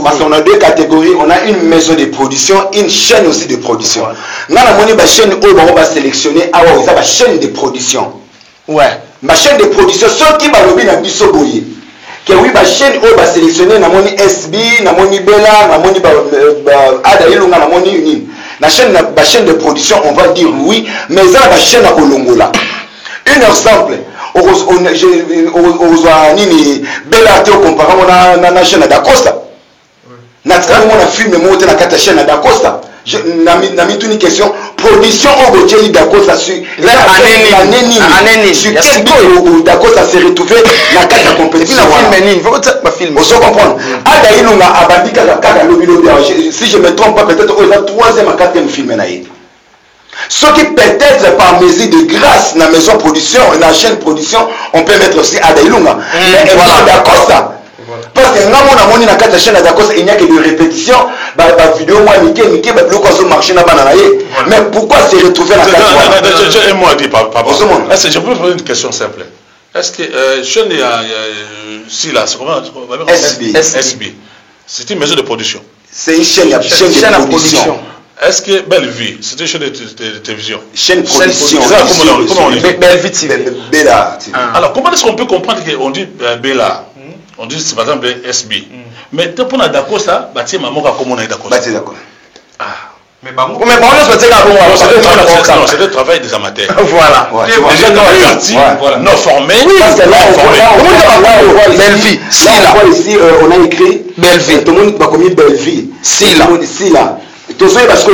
Parce qu'on a deux catégories, on a une maison de production, une chaîne aussi de production. Ngana moni ba chaîne oyo bango ba sélectionner awa ça ba chaîne de production. Ouais. Ma chaîne de production ceux qui ba lobi na biso boye. Que oui ba chaîne oyo ba sélectionner na moni SB, na moni Bella, na moni ba ada ilunga na moni nini. La chaîne de production, on va dire oui, mais ça la chaîne à Olongola. Un exemple, on a nini Bella Théo comparé à la chaîne d'Acosta. Naturellement, on a filmé monter la chaîne d'Acosta. N'a mis une question. Production au Gauthier d'Acosta sur l'année sur quel goût d'Acosta s'est retrouvé dans la compétition. On se comprend. Si je ne me trompe pas, peut-être au 3e à 4e film. Ce qui peut-être par mesure de grâce dans la maison production, dans la chaîne production, on peut mettre aussi Adailunga. Mais voilà d'Acosta. Parce que nous avons une chaîne d'Acosta, il n'y a que des répétitions, des vidéos, marché mais pourquoi se retrouver dans la chaîne? Un mot à dire, papa. Je peux poser une question simple. Est-ce que chaîne si là, c'est comment SB. C'est une maison de production. C'est une chaîne de production. Est-ce que Belleville, c'est une chaîne de télévision? Chaîne de production. Comment on dit Belleville TV. Bella. Alors, comment est-ce qu'on peut comprendre qu'on dit Bella? On dit c'est par exemple SB. Mais pour la Dacosta, c'est maman comme on est Dacosta. C'est d'accord. Mais c'est le travail des amateurs. Voilà. Déjà non avertis, non formés. Parce que là, on voit Belleville. Là, on voit ici, on a écrit Belleville. Tout le monde va commis Belleville. Si là. Tout ça, parce que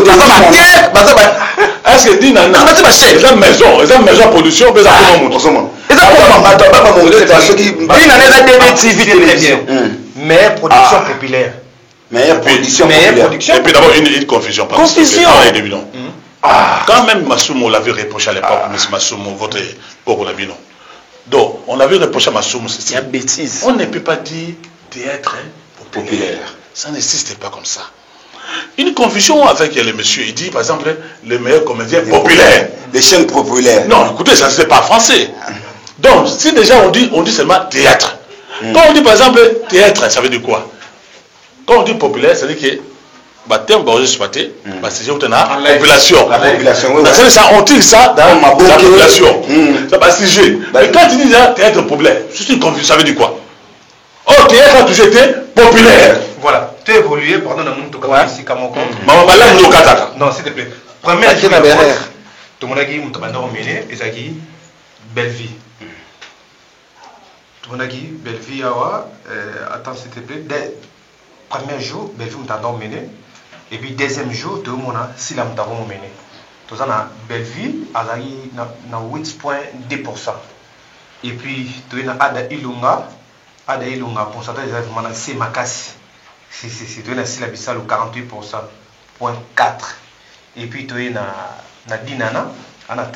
est-ce que dit Nana, c'est une maison production, mais meilleure production populaire. Meilleure production. Et puis d'abord une confusion. Confusion. Quand même Massoumou l'avait reproché à l'époque, M. Massoumou, votre pour Labino. Donc, on avait reproché à Massoumou, c'est une bêtise. On ne peut pas dire théâtre populaire. Ça n'existe pas comme ça. Une confusion avec le monsieur, il dit par exemple le meilleur comédien populaire. Les chaînes populaires. Non, écoutez, ça c'est pas français. Donc, si déjà on dit seulement théâtre. Quand on dit par exemple théâtre, ça veut dire quoi? Quand on dit populaire, ça veut dire que terme c'est la population. Ça, on tire ça dans la population. Ça va siger. Mais quand tu dis théâtre populaire, c'est une confusion, ça veut dire quoi? Oh, théâtre a toujours été populaire. Voilà. Tu as évolué, pardon, dans mon ici, Kamoko. Maman, là, non, s'il te plaît. Première jour, tout le monde a dit que tu as dit belle vie. Tout le monde a dit belle vie. Attends, s'il te plaît. Premier jour, belle vie, tu as mené. Et puis, deuxième jour, tout le monde a si la mené. Tout ça, belle vie, elle a 8,2%. Et puis, tu as Ada Ilunga, pourcentage de c'est Makasi. Tu as la Bissau 48,4%. Et puis, tu as Dinana, on a 37%.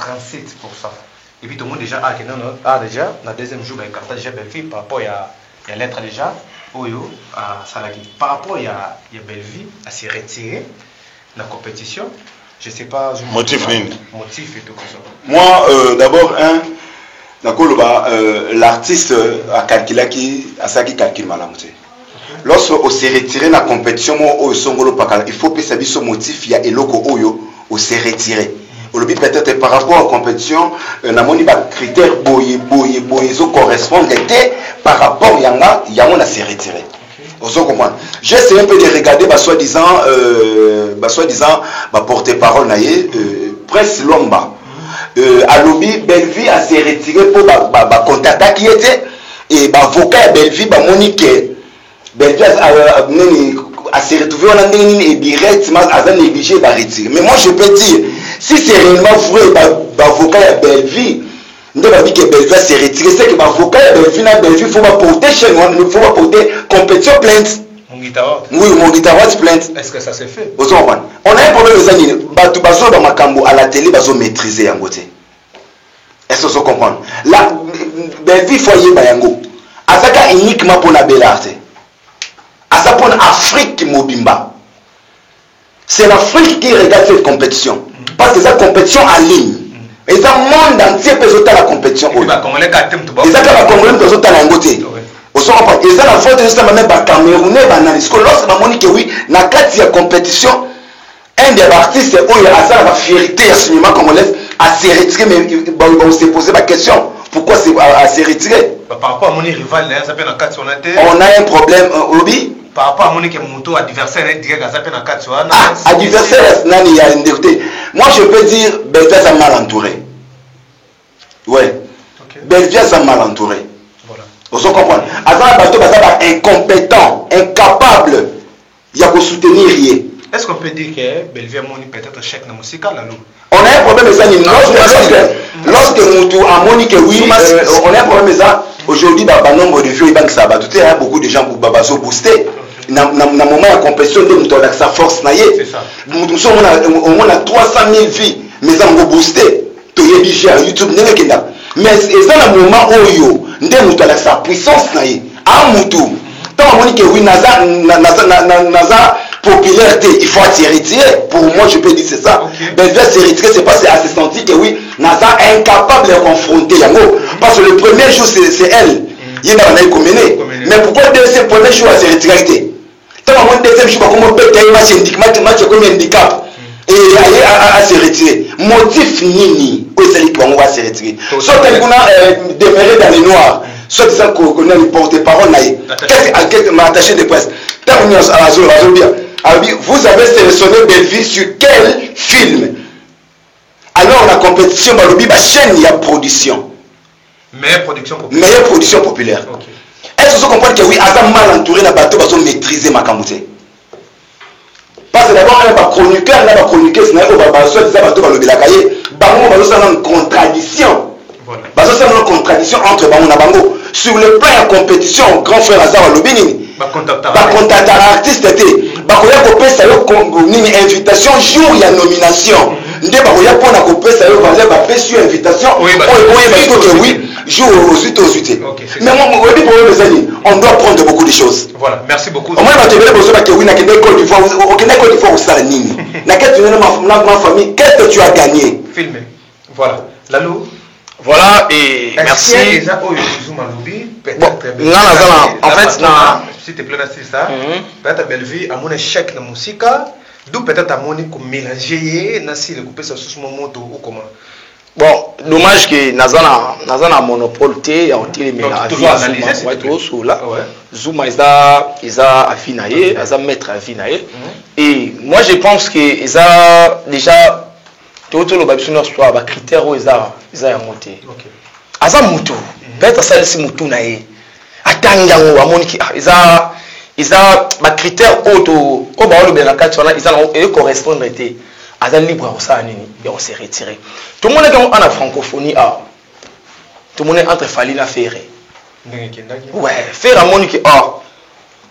Et puis, tout le monde déjà a déjà, le deuxième jour, il a déjà belle vie par rapport à l'être déjà. Par rapport à belle vie, à se retirer de la compétition. Je ne sais pas. Motif et tout comme ça. Moi, d'abord, l'artiste a calculé qui calcule mal. Lorsqu'on s'est retiré de la compétition, il faut que ça soit motif, il y a eloko oyo, on s'est retiré. Peut-être par rapport à la compétition, on a des critères qui correspondent par rapport à on s'est retiré. J'essaie un peu de regarder soi-disant porte-parole Prince Lomba. À Lobby, Belleville a s'est retiré pour contact qui était et avocat Belleville Monique. Belleville a s'est retrouvé en et directement à négligé de retirer. Mais moi je peux dire, si c'est réellement vrai, l'avocat Belleville, nous avons dit que Belleville s'est retiré, c'est que l'avocat Belleville, il faut porter chez nous, il faut porter compétition plainte. Oui, mon guitare plainte. Est-ce que ça s'est fait? On a un problème de zanine. Bazo dans ma cambo à la télé, bazo maîtriser en côté. Est-ce que vous comprenez? Là, Belleville foyer bayango. Azaka uniquement pour la belle arte. Asa pour l'Afrique mobimba. C'est l'Afrique qui regarde cette compétition. Parce que cette compétition en ligne. Et ça monde entier peut sauter la compétition. Et ça va Congolais peut sauter la côté. Et ça la faute de ça même Camerounais banalisent. Lorsque la monique oui, na kati ya compétition, un des artistes où il a ça la fierté à cinéma congolais à se retirer, mais on s'est posé la question pourquoi c'est à se retirer. Par rapport à mon rival, ça peut na kati on a un problème Obi. Par rapport à mon moto adversaire direct ça peut na kati adversaire nani ya ndekté. Moi je peux dire Belvia ça mal entouré. Ouais. Belvia ça mal entouré. Vous comprenez? Avant bateau bazaba incompétent, incapable, il y a que soutenir rien. Est-ce qu'on peut dire que Belleville moni peut-être chèque na musique là? On a un problème ça lorsque Moutou a moni que oui, on a un problème ça. Aujourd'hui nombre de vieux banques ça tout il y a beaucoup de gens pour babazo booster. Na moment la compétition de Moutou avec sa force naïe. C'est ça. Moutou on a 300 000 vies mais on va booster. To yebi sur YouTube n'est kenda. Mais c'est ça le moment où yo ndé Moutou avec sa puissance naïe. A Moutou tant moni que oui naza popularité, il faut s'y retirer. Pour moi, je peux dire c'est ça. Belvia s'y retirer, c'est parce qu'elle s'est sentie que oui, Naza est incapable de confronter Yango. Parce que le premier jour, c'est elle. Il y a un communé. Mais pourquoi le premier jour, elle s'est retirée? Tant que le deuxième jour, comment peut-être un match comme un handicap. Et elle s'est retirée. Motif nini, où c'est lui qui va se retirer. Soit elle a demeuré dans les noirs. Soit disant qu'on a une porte-parole. Qu'est-ce que m'a attaché de presse? Vous avez sélectionné Belleville sur quel film? Alors la compétition, la chaîne, il y a production. Meilleure production populaire. Meilleure production populaire. Okay. Est-ce que vous comprenez que oui, à mal entouré, la bateau va maîtriser ma camouté? Parce que d'abord, il y a un chroniqueur, il y a un chroniqueur, il y a un bateau va le une contradiction. Une contradiction entre Bango et Bango. Sur le plan de compétition, grand frère Azar Lobini. Contact artiste était bakoya kopesa yo nini invitation jour ya nomination nde bakoya pona kopesa yo valeur ba pesi invitation oui parce que oui jour aux 8 mais moi oui pour les on doit prendre beaucoup de choses. Voilà, merci beaucoup. Moi ba tebele bozo ba ke oui na Côte d'Ivoire au Côte d'Ivoire ça nini na quête ma famille qu'est-ce que tu as gagné filmé. Voilà Lalou. Voilà et merci. Bon, en fait, s'il te plaît, c'est ça. Peut-être Belleville a mon échec de musique, d'où peut-être à mon mélanger, nasi le couper ça sous mon moto ou comment. Bon, dommage que Nazana monopole il a tiré mais Zuma ils a affinaé, ils a maître affinaé et moi je pense que ils a déjà tout le babisson soit ba critère où ils a monté aza mutu peut-être ça c'est mutu nae atangango amoniki ils a ba critère auto ko ba le bien quatre ils ont correspondre été aza libre au ça nini et on s'est retiré tout le monde est en francophonie tout le monde est entre Falina Ferré ouais faire amoniki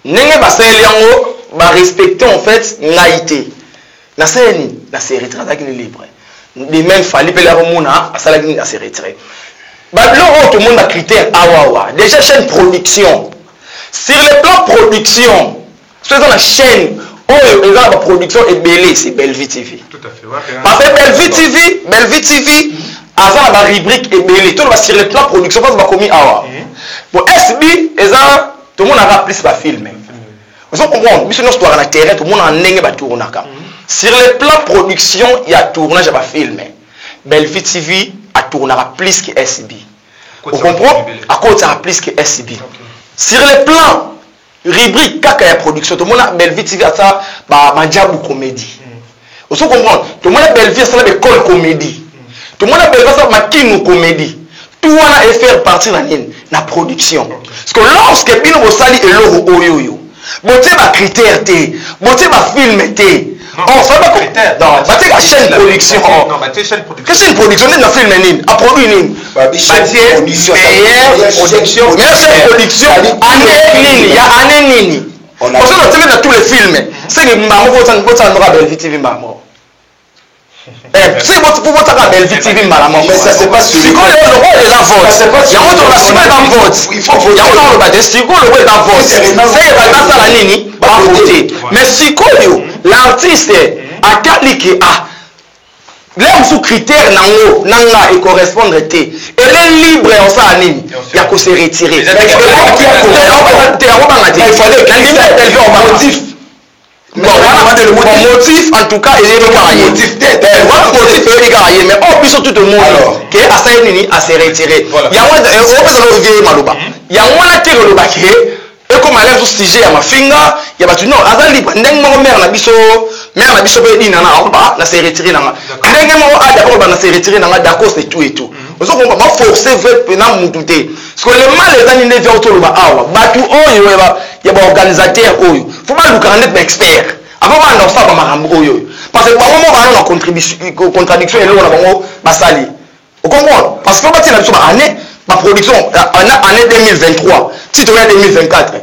nenge ba sel yango ba respecter en fait ngaité na seni na se retiré avec les libres les mêmes fallait pe la remona asala ki na se retiré ba tout le monde a critère awawa déjà chaîne production sur le plan production c'est dans la chaîne ils ont la production et belé c'est Bellevue TV tout à fait parce que Bellevue TV avant la rubrique et belé tout sur le plan production parce que ba commis awa pour SB ils ont tout le monde a rappelé ce film vous comprenez mais sinon histoire na terrain tout le monde en ndenge ba tournaka sur le plan production il y a tournage à film Bellevue TV a tournera plus que SB vous comprenez à côté ça plus que SB sur le plan rubrique kaka ya production tout le monde Bellevue TV a ça ba Manjabu comédie vous comprenez tout le monde Bellevue ça la école comédie tout le monde Bellevue ça Makinu comédie tout on a faire partie na production parce que lorsque bino bosali eloko oyoyo boté ba critère té boté ba film té on ça pas critère non baté la chaîne production non baté chaîne production que chaîne production na film nini a produit nini baté meilleure production année nini ya année nini on a dans tous les films c'est que maman vous ça nous rappelle Bellevue TV maman c'est pour votre Bellevue TV maman mais ça c'est pas si quand le rôle est la vote il y a autre la semaine dans vote il faut voter il y a autre le battre si quand le rôle est dans vote c'est va ça la nini va voter mais si quand l'artiste a qualifié là sous critère nango nanga et correspondre té elle est libre en ça nini il y a qu'on se retirer il fallait motif bon motif en tout cas il est motif mais on peut surtout tout le monde que à ça nini à se retirer il y a moi on peut maloba il y a moi la terre le baquet et comme elle est sujet à ma finger il y a pas non azali libre ndenge mo mère na biso pe dina na ba na se retirer na ndenge mo a d'abord ba na se retirer na d'accord c'est tout et tout parce qu'on va forcer vrai na mututé parce que le mal les années ne vient autour ba awa batu oyo ya ba organisateur oyo faut pas nous connaître expert avant ba na ça ba marambo oyo parce que ba mo ba na contradiction et là na bango basali vous comprenez parce que ba tina biso ba année ma production année 2023 si tu regardes 2024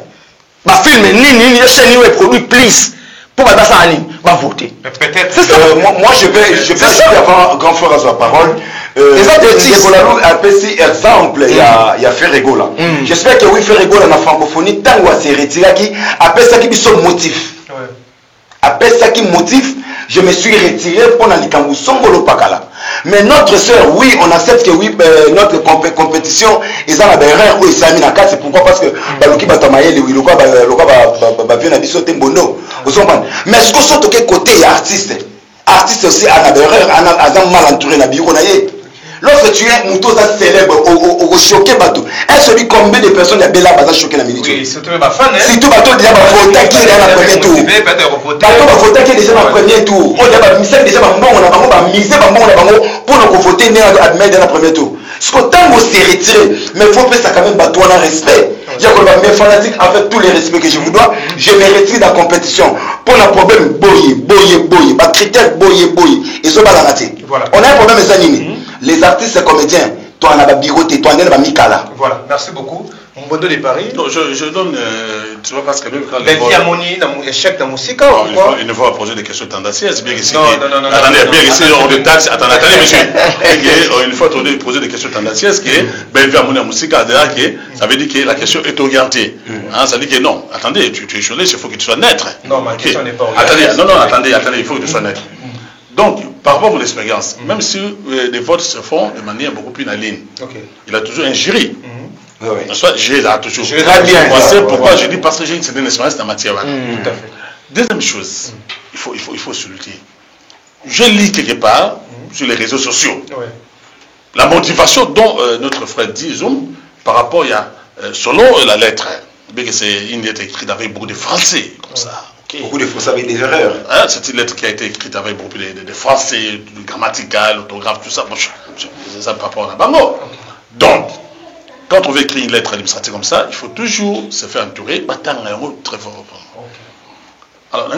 ba film ni chaîne ni produit plus pour ça va voter peut-être moi je vais avant grand frère à sa parole Nicolas a fait exemple il y a Ferrego là j'espère que oui Ferrego dans la francophonie tant que c'est retiré qui appelle ça qui sont motif appelle ça qui motif je me suis retiré pour la likambu songolo pakala mais notre sœur oui on accepte que oui notre compétition ils ont la erreur où ils s'est mis en cas c'est pourquoi parce que baloki batamaye le wiloka ba vient na biso tembono vous comprenez mais ce que surtout que côté artiste aussi a la erreur a mal entouré na biro na ye lorsque tu es mutoza célèbre au choquer bateau est-ce que combien de personnes ya bela baza choquer la minute oui surtout ba fan surtout bateau déjà ba voter qui est dans la premier tour bateau ba voter qui est déjà dans premier tour on déjà ba mise déjà ba mbongo na bango ba mise ba mbongo na bango pour le voter né admettre dans la premier tour ce que tant vous se retirer mais faut presque quand même bateau en respect il y a comme mes fanatiques avec tous les respects que je vous dois je me retire de la compétition pour le problème boye ba critère boye et ça ba la rater on a un problème ça nini les artistes et comédiens, toi on a bigoté, toi on a mikala. Voilà, merci beaucoup. Mbondo de Paris. Non, je donne, tu vois, parce que même quand les diamonies, échec dans musique, il ne faut pas poser des questions tendancieuses. Bien ici, non. Attendez, bien ici, on de taxe. Attendez, monsieur. Il faut poser des questions tendancieuses. Ben, diamonies en musique, ça veut dire que la question est orientée. Ça veut dire que non. Attendez, tu es choisi, il faut que tu sois neutre. Non, ma question n'est pas orientée. Attendez, il faut que tu sois neutre. Donc, par rapport à l'expérience, même si les votes se font de manière beaucoup plus ligne, il a toujours un jury. Soit jury là, toujours. Très bien. Pourquoi je dis parce que j'ai une certaine expérience dans la matière. Tout à fait. Deuxième chose, il faut se le dire. Je lis quelque part sur les réseaux sociaux la motivation dont notre frère dit par rapport à selon la lettre, bien que c'est une lettre écrite avec beaucoup de français, comme ça. Okay. Beaucoup de fausses avec des erreurs. Hein, c'est une lettre qui a été écrite avec beaucoup de français, de grammatical, orthographe, tout ça. Bon, c'est ça par rapport à Bango. Donc, quand on veut écrire une lettre administrative comme ça, il faut toujours se faire entourer. Très fort. Alors,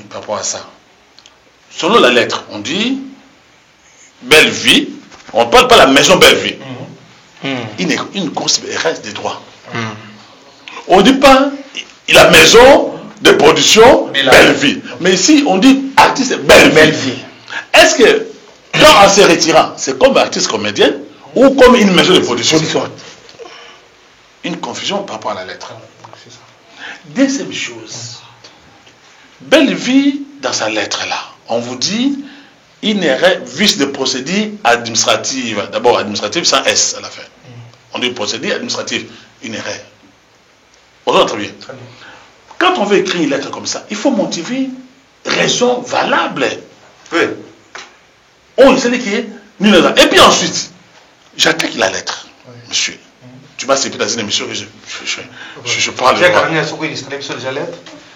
par rapport à ça, selon la lettre, on dit belle vie. On ne parle pas de la maison belle vie. Une grosse reste des droits. On ne dit pas la maison de production belle vie. Mais ici, on dit artiste belle vie. Est-ce que, quand en se retirant, c'est comme artiste comédien ou comme une maison de production? Une confusion par rapport à la lettre. Deuxième chose, belle vie, dans sa lettre là, on vous dit il n'y aurait vice de procédure administrative. D'abord administrative sans S à la fin. On dit procédure administrative, il n'y aurait. On entend très bien. Quand on veut écrire une lettre comme ça, il faut motiver raison valable. Oui. On sait qui est. Et puis ensuite, j'attaque la lettre. Monsieur, tu m'as cité dans une émission que je parle.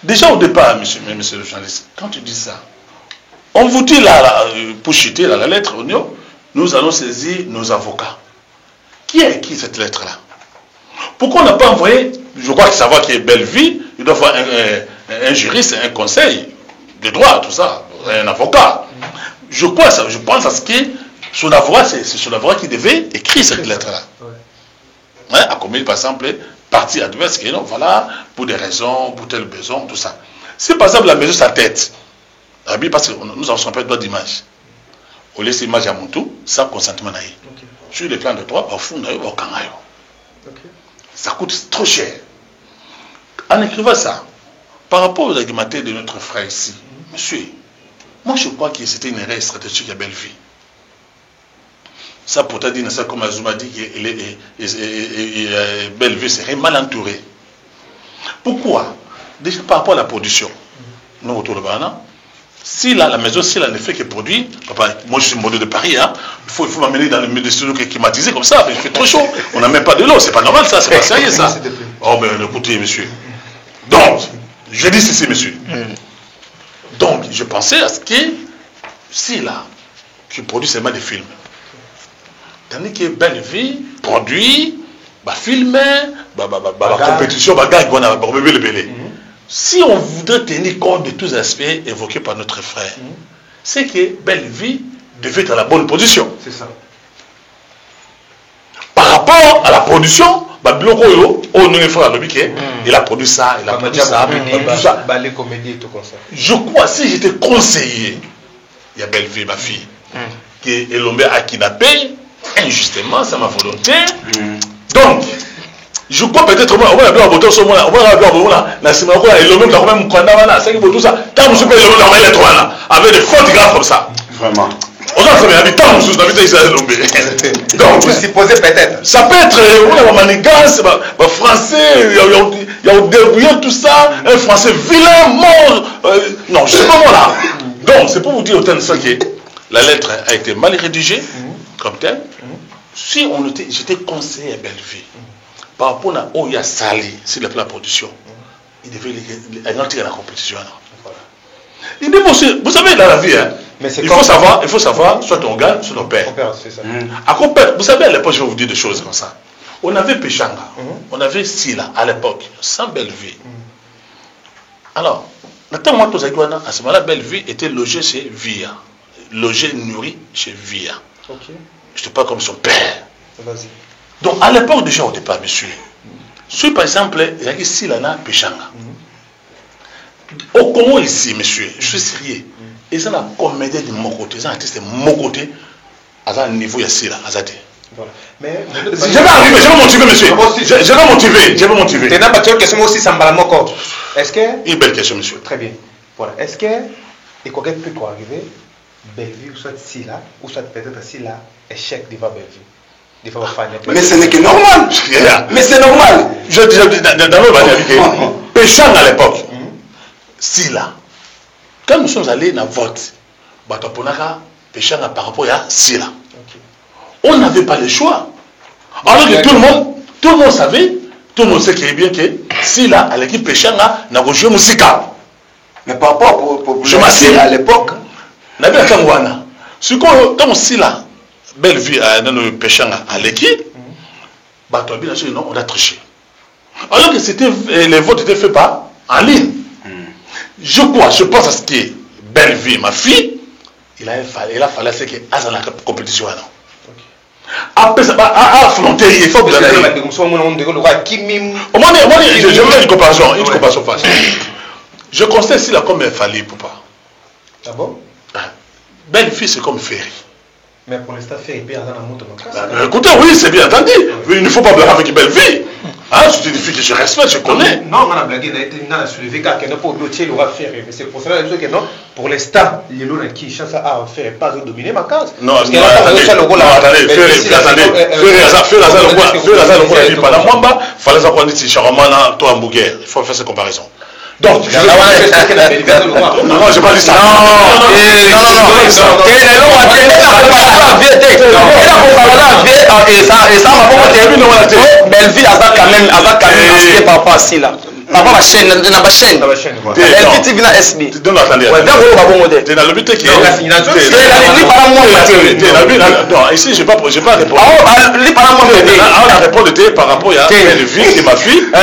Déjà au départ, monsieur le journaliste, quand tu dis ça, on vous dit là, pour chuter la lettre, nous allons saisir nos avocats. Qui a écrit cette lettre-là? Pourquoi on n'a pas envoyé, je crois que savoir qui est belle vie, il doit avoir un juriste, un conseil de droit, tout ça, un avocat. Je crois ça, je pense à ce que son avocat, c'est son avocat qui devait écrire cette lettre-là. Hein, à combien, par exemple, partie adverse, qui est non, voilà, pour des raisons, pour tel besoin, tout ça. Si par exemple la mesure sa tête, parce que nous avons un peu de droit d'image, on laisse l'image à mon tour, sans consentement. Sur les plans de droit, au fond, ça coûte trop cher. En écrivant ça, par rapport aux argumentaires de notre frère ici, monsieur, moi je crois que c'était une erreur stratégique à belle vie. Ça pourtant dit, comme Azuma dit, belle vie serait mal entourée. Pourquoi? Déjà par rapport à la production. Nous autour de Bana. Si là, la maison, si elle ne fait que produire, papa, moi je suis modèle de Paris, hein, il faut m'amener dans le milieu de studio climatisé comme ça, il fait trop chaud, on n'a même pas de l'eau, c'est pas normal ça, c'est pas sérieux ça. Oh ben écoutez monsieur. Donc, je dis ceci monsieur. Donc, je pensais à ce que, si là, tu produis seulement des films, tandis que belle vie, produit, film, compétition, bébé le belé. Si on voudrait tenir compte de tous les aspects évoqués par notre frère, c'est que belle vie devait être dans la bonne position. C'est ça. Par rapport à la production, il a produit ça, il a produit ça, je crois, si j'étais conseiller, il y a belle vie, ma fille, qui est l'homme à kidnapper, injustement, c'est ma volonté. Donc, je crois peut-être moi, on va avoir voté sur moi, on va avoir la semaine et le même quand même c'est que tout ça, quand je peux le lettre avec des fautes graves comme ça. Vraiment. On a fait habitant sous l'habitat Israël. Donc, vous supposez peut-être. Ça peut être une manigance, français, il y a au débrouillé tout ça, un français vilain, mort. Non, je ne sais pas moi là. Donc, c'est pour vous dire autant de ça que la lettre a été mal rédigée, comme telle. Si j'étais conseiller à belle vie, par rapport à Oya Sali, sur le plan de production, il devait agrandir la compétition. Il dit, vous savez, dans la vie, hein, il faut savoir, soit on gagne, soit on perd. Vous savez, à l'époque, je vais vous dire des choses comme ça. On avait Péchanga, on avait Sila, à l'époque, sans belle vie. Alors, à ce moment-là, belle vie était logée chez Via. Logé, nourri chez Via. Je ne sais pas comme son père. Donc, à l'époque, déjà, au départ, monsieur, si par exemple, il y a ici, là, Péchanga. Au Congo, ici, monsieur, je suis sérieux. Ils ont la comédie de mon côté, ils ont artiste de mon côté, à un niveau ici, là, à Zate. Voilà. Mais je vais arriver, je vais motiver, monsieur. Je vais motiver. Tu n'as pas de question aussi, ça me encore. Est-ce que. Une belle question, monsieur. Très bien. Voilà. Est-ce que. Et quoi peut arriver, Bellevue, ou soit si là, ou soit peut-être si là, échec devant Bellevue. Mais ce n'est que normal. Mais c'est normal. Dans le Péchang à l'époque, si là, quand nous sommes allés dans le vote, Péchang par rapport à si là, on n'avait pas le choix. Alors que tout le monde savait, tout le monde sait qu'il est bien que si là, à l'équipe Péchang, n'a pas joué Moussika. Mais par rapport Je m'assure à l'époque. Nabila Kangwana. Ce qu'on aussi là, belle vie à nos péchants à l'équipe, bah toi bien sûr non, on a triché. Alors que c'était les votes étaient faits pas en ligne. Je pense à ce qui est belle vie, ma fille, il a fallu ce qui est à la compétition. Après ça, à affronter, il faut que je une comparaison face. Je constate ici là comme infallible, papa. Ah bon? Belle fille, c'est comme Ferry. Mais pour l'instant, Ferry peut avoir un montre. Écoutez, oui, c'est bien entendu. Il ne faut pas blaguer avec belle fille. Hein, c'est une fille que je respecte, je connais. Non, on a blagué, on a soulevé car qu'il n'y a pas de l'aura Ferry. Mais c'est pour cela que non, pour l'instant, les lots qui chassent à faire pas dominer ma case. Non, attendez, il faut faire cette comparaison. Donc, je non, j'ai pas dit ça. Belleville a quand même inscrit par rapport à ça là. Par rapport à la chaîne, Belleville TV na SB. Non, attendez. Tu n'as le but qui non, ici j'ai pas répondu. On a répondu par rapport à Belleville et ma fille. On a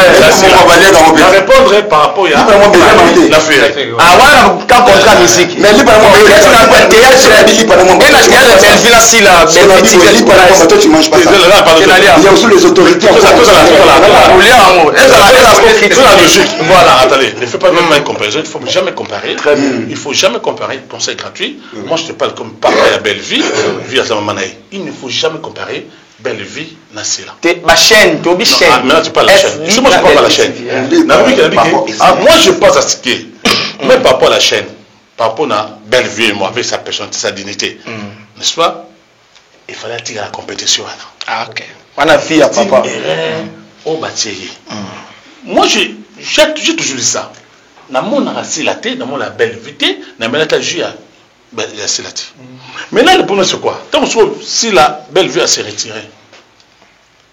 répondu par rapport à la fille. Ah voilà, quand contrat musique. Mais lui par rapport à il y a aussi les autorités. Voilà, attendez, ne fais pas même une comparaison, il ne faut jamais comparer. Il ne faut jamais comparer, conseil gratuit. Moi je te parle comme papa à Belleville, vie à Zamamanaï. Il ne faut jamais comparer Belleville à Sila. Ma chaîne, tu chaîne. Maintenant tu parles de la chaîne. Si moi je parle de la chaîne. Moi je pense à ce qui est, même par rapport à la chaîne, par rapport à Belleville, moi avec sa personne, sa dignité, n'est-ce pas? Il fallait tirer la compétition. Ah ok. On a fille à papa. Au bâti. Moi, j'ai toujours dit ça. Dans mon arasilaté, dans mon belle vité, dans mon étage, il y a silaté. Maintenant, le problème, c'est quoi? Tant que si la belle vie a se retiré,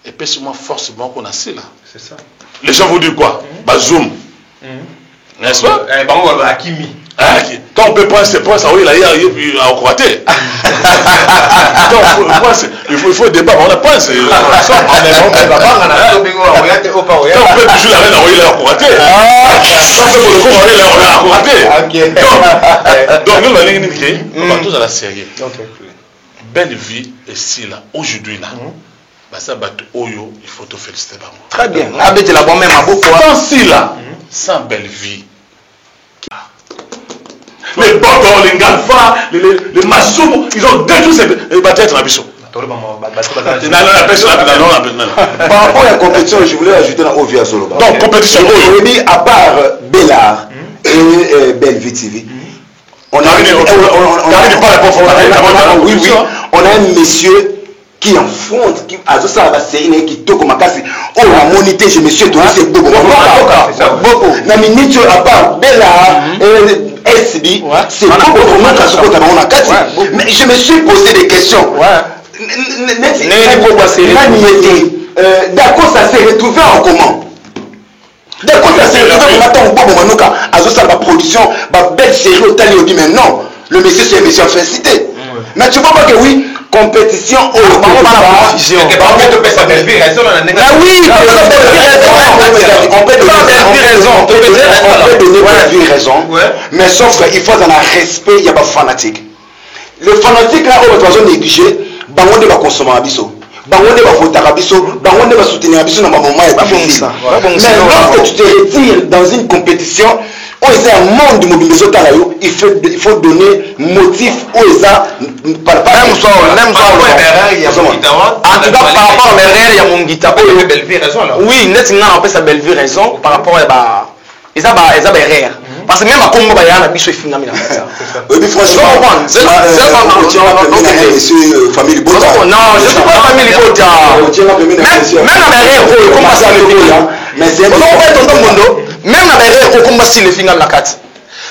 et puis c'est moi forcément qu'on a là. C'est ça. Les gens vous disent quoi? Zoom. N'est-ce pas? Akimi. Quand on peut prendre ses points, ça oui, il y a croaté. Il faut débat, on a pas. On peut toujours la reine envoyer la croaté. Donc, nous allons dire on va tous à la série. Belle vie et si là, aujourd'hui là. Ça va Oyo, il faut te féliciter. Très bien. Avec la bonne même à beaucoup. Sans si là, sans belle vie. Les Bobo, les Galfa, les Massoum, ils ont détruit ces bâtiments à Bissau. Par rapport à la compétition, je voulais ajouter la Ovia Solo. Donc, compétition, à part Bellard et Belleville TV, on a un monsieur qui affronte, qui a ça va c'est qui toque ma casse. Oh la monité, je me suis donné c'est beaucoup. Na minute à part Bellard et SB, c'est beaucoup vraiment quand on a cassé. Mais je me suis posé des questions. D'accord, ça s'est retrouvé en comment? D'accord, ça s'est retrouvé en comment? La production, la belle série au tali, mais non, le monsieur c'est un monsieur en félicité. Mais tu vois pas que oui, compétition au mais sauf qu'il faut dans le respect, il y a pas fanatique. Le fanatique là, on va négliger, on va consommer à biso. On va voter à biso, on va soutenir à biso dans le moment difficile. Mais lorsque tu te retires dans une compétition, c'est un monde de mobilisation, il faut donner motif où ça par rapport à il y a mon guitare. Oui, net on peut ça belle vie raison par rapport à ils ont erreur. Parce que même à Congo, il y a un bichon qui est oui, franchement, monsieur famille Bota. Non, je ne suis pas famille Bota. Même la erreur, comment ça le mais c'est même la erreur, comment ça le final la carte.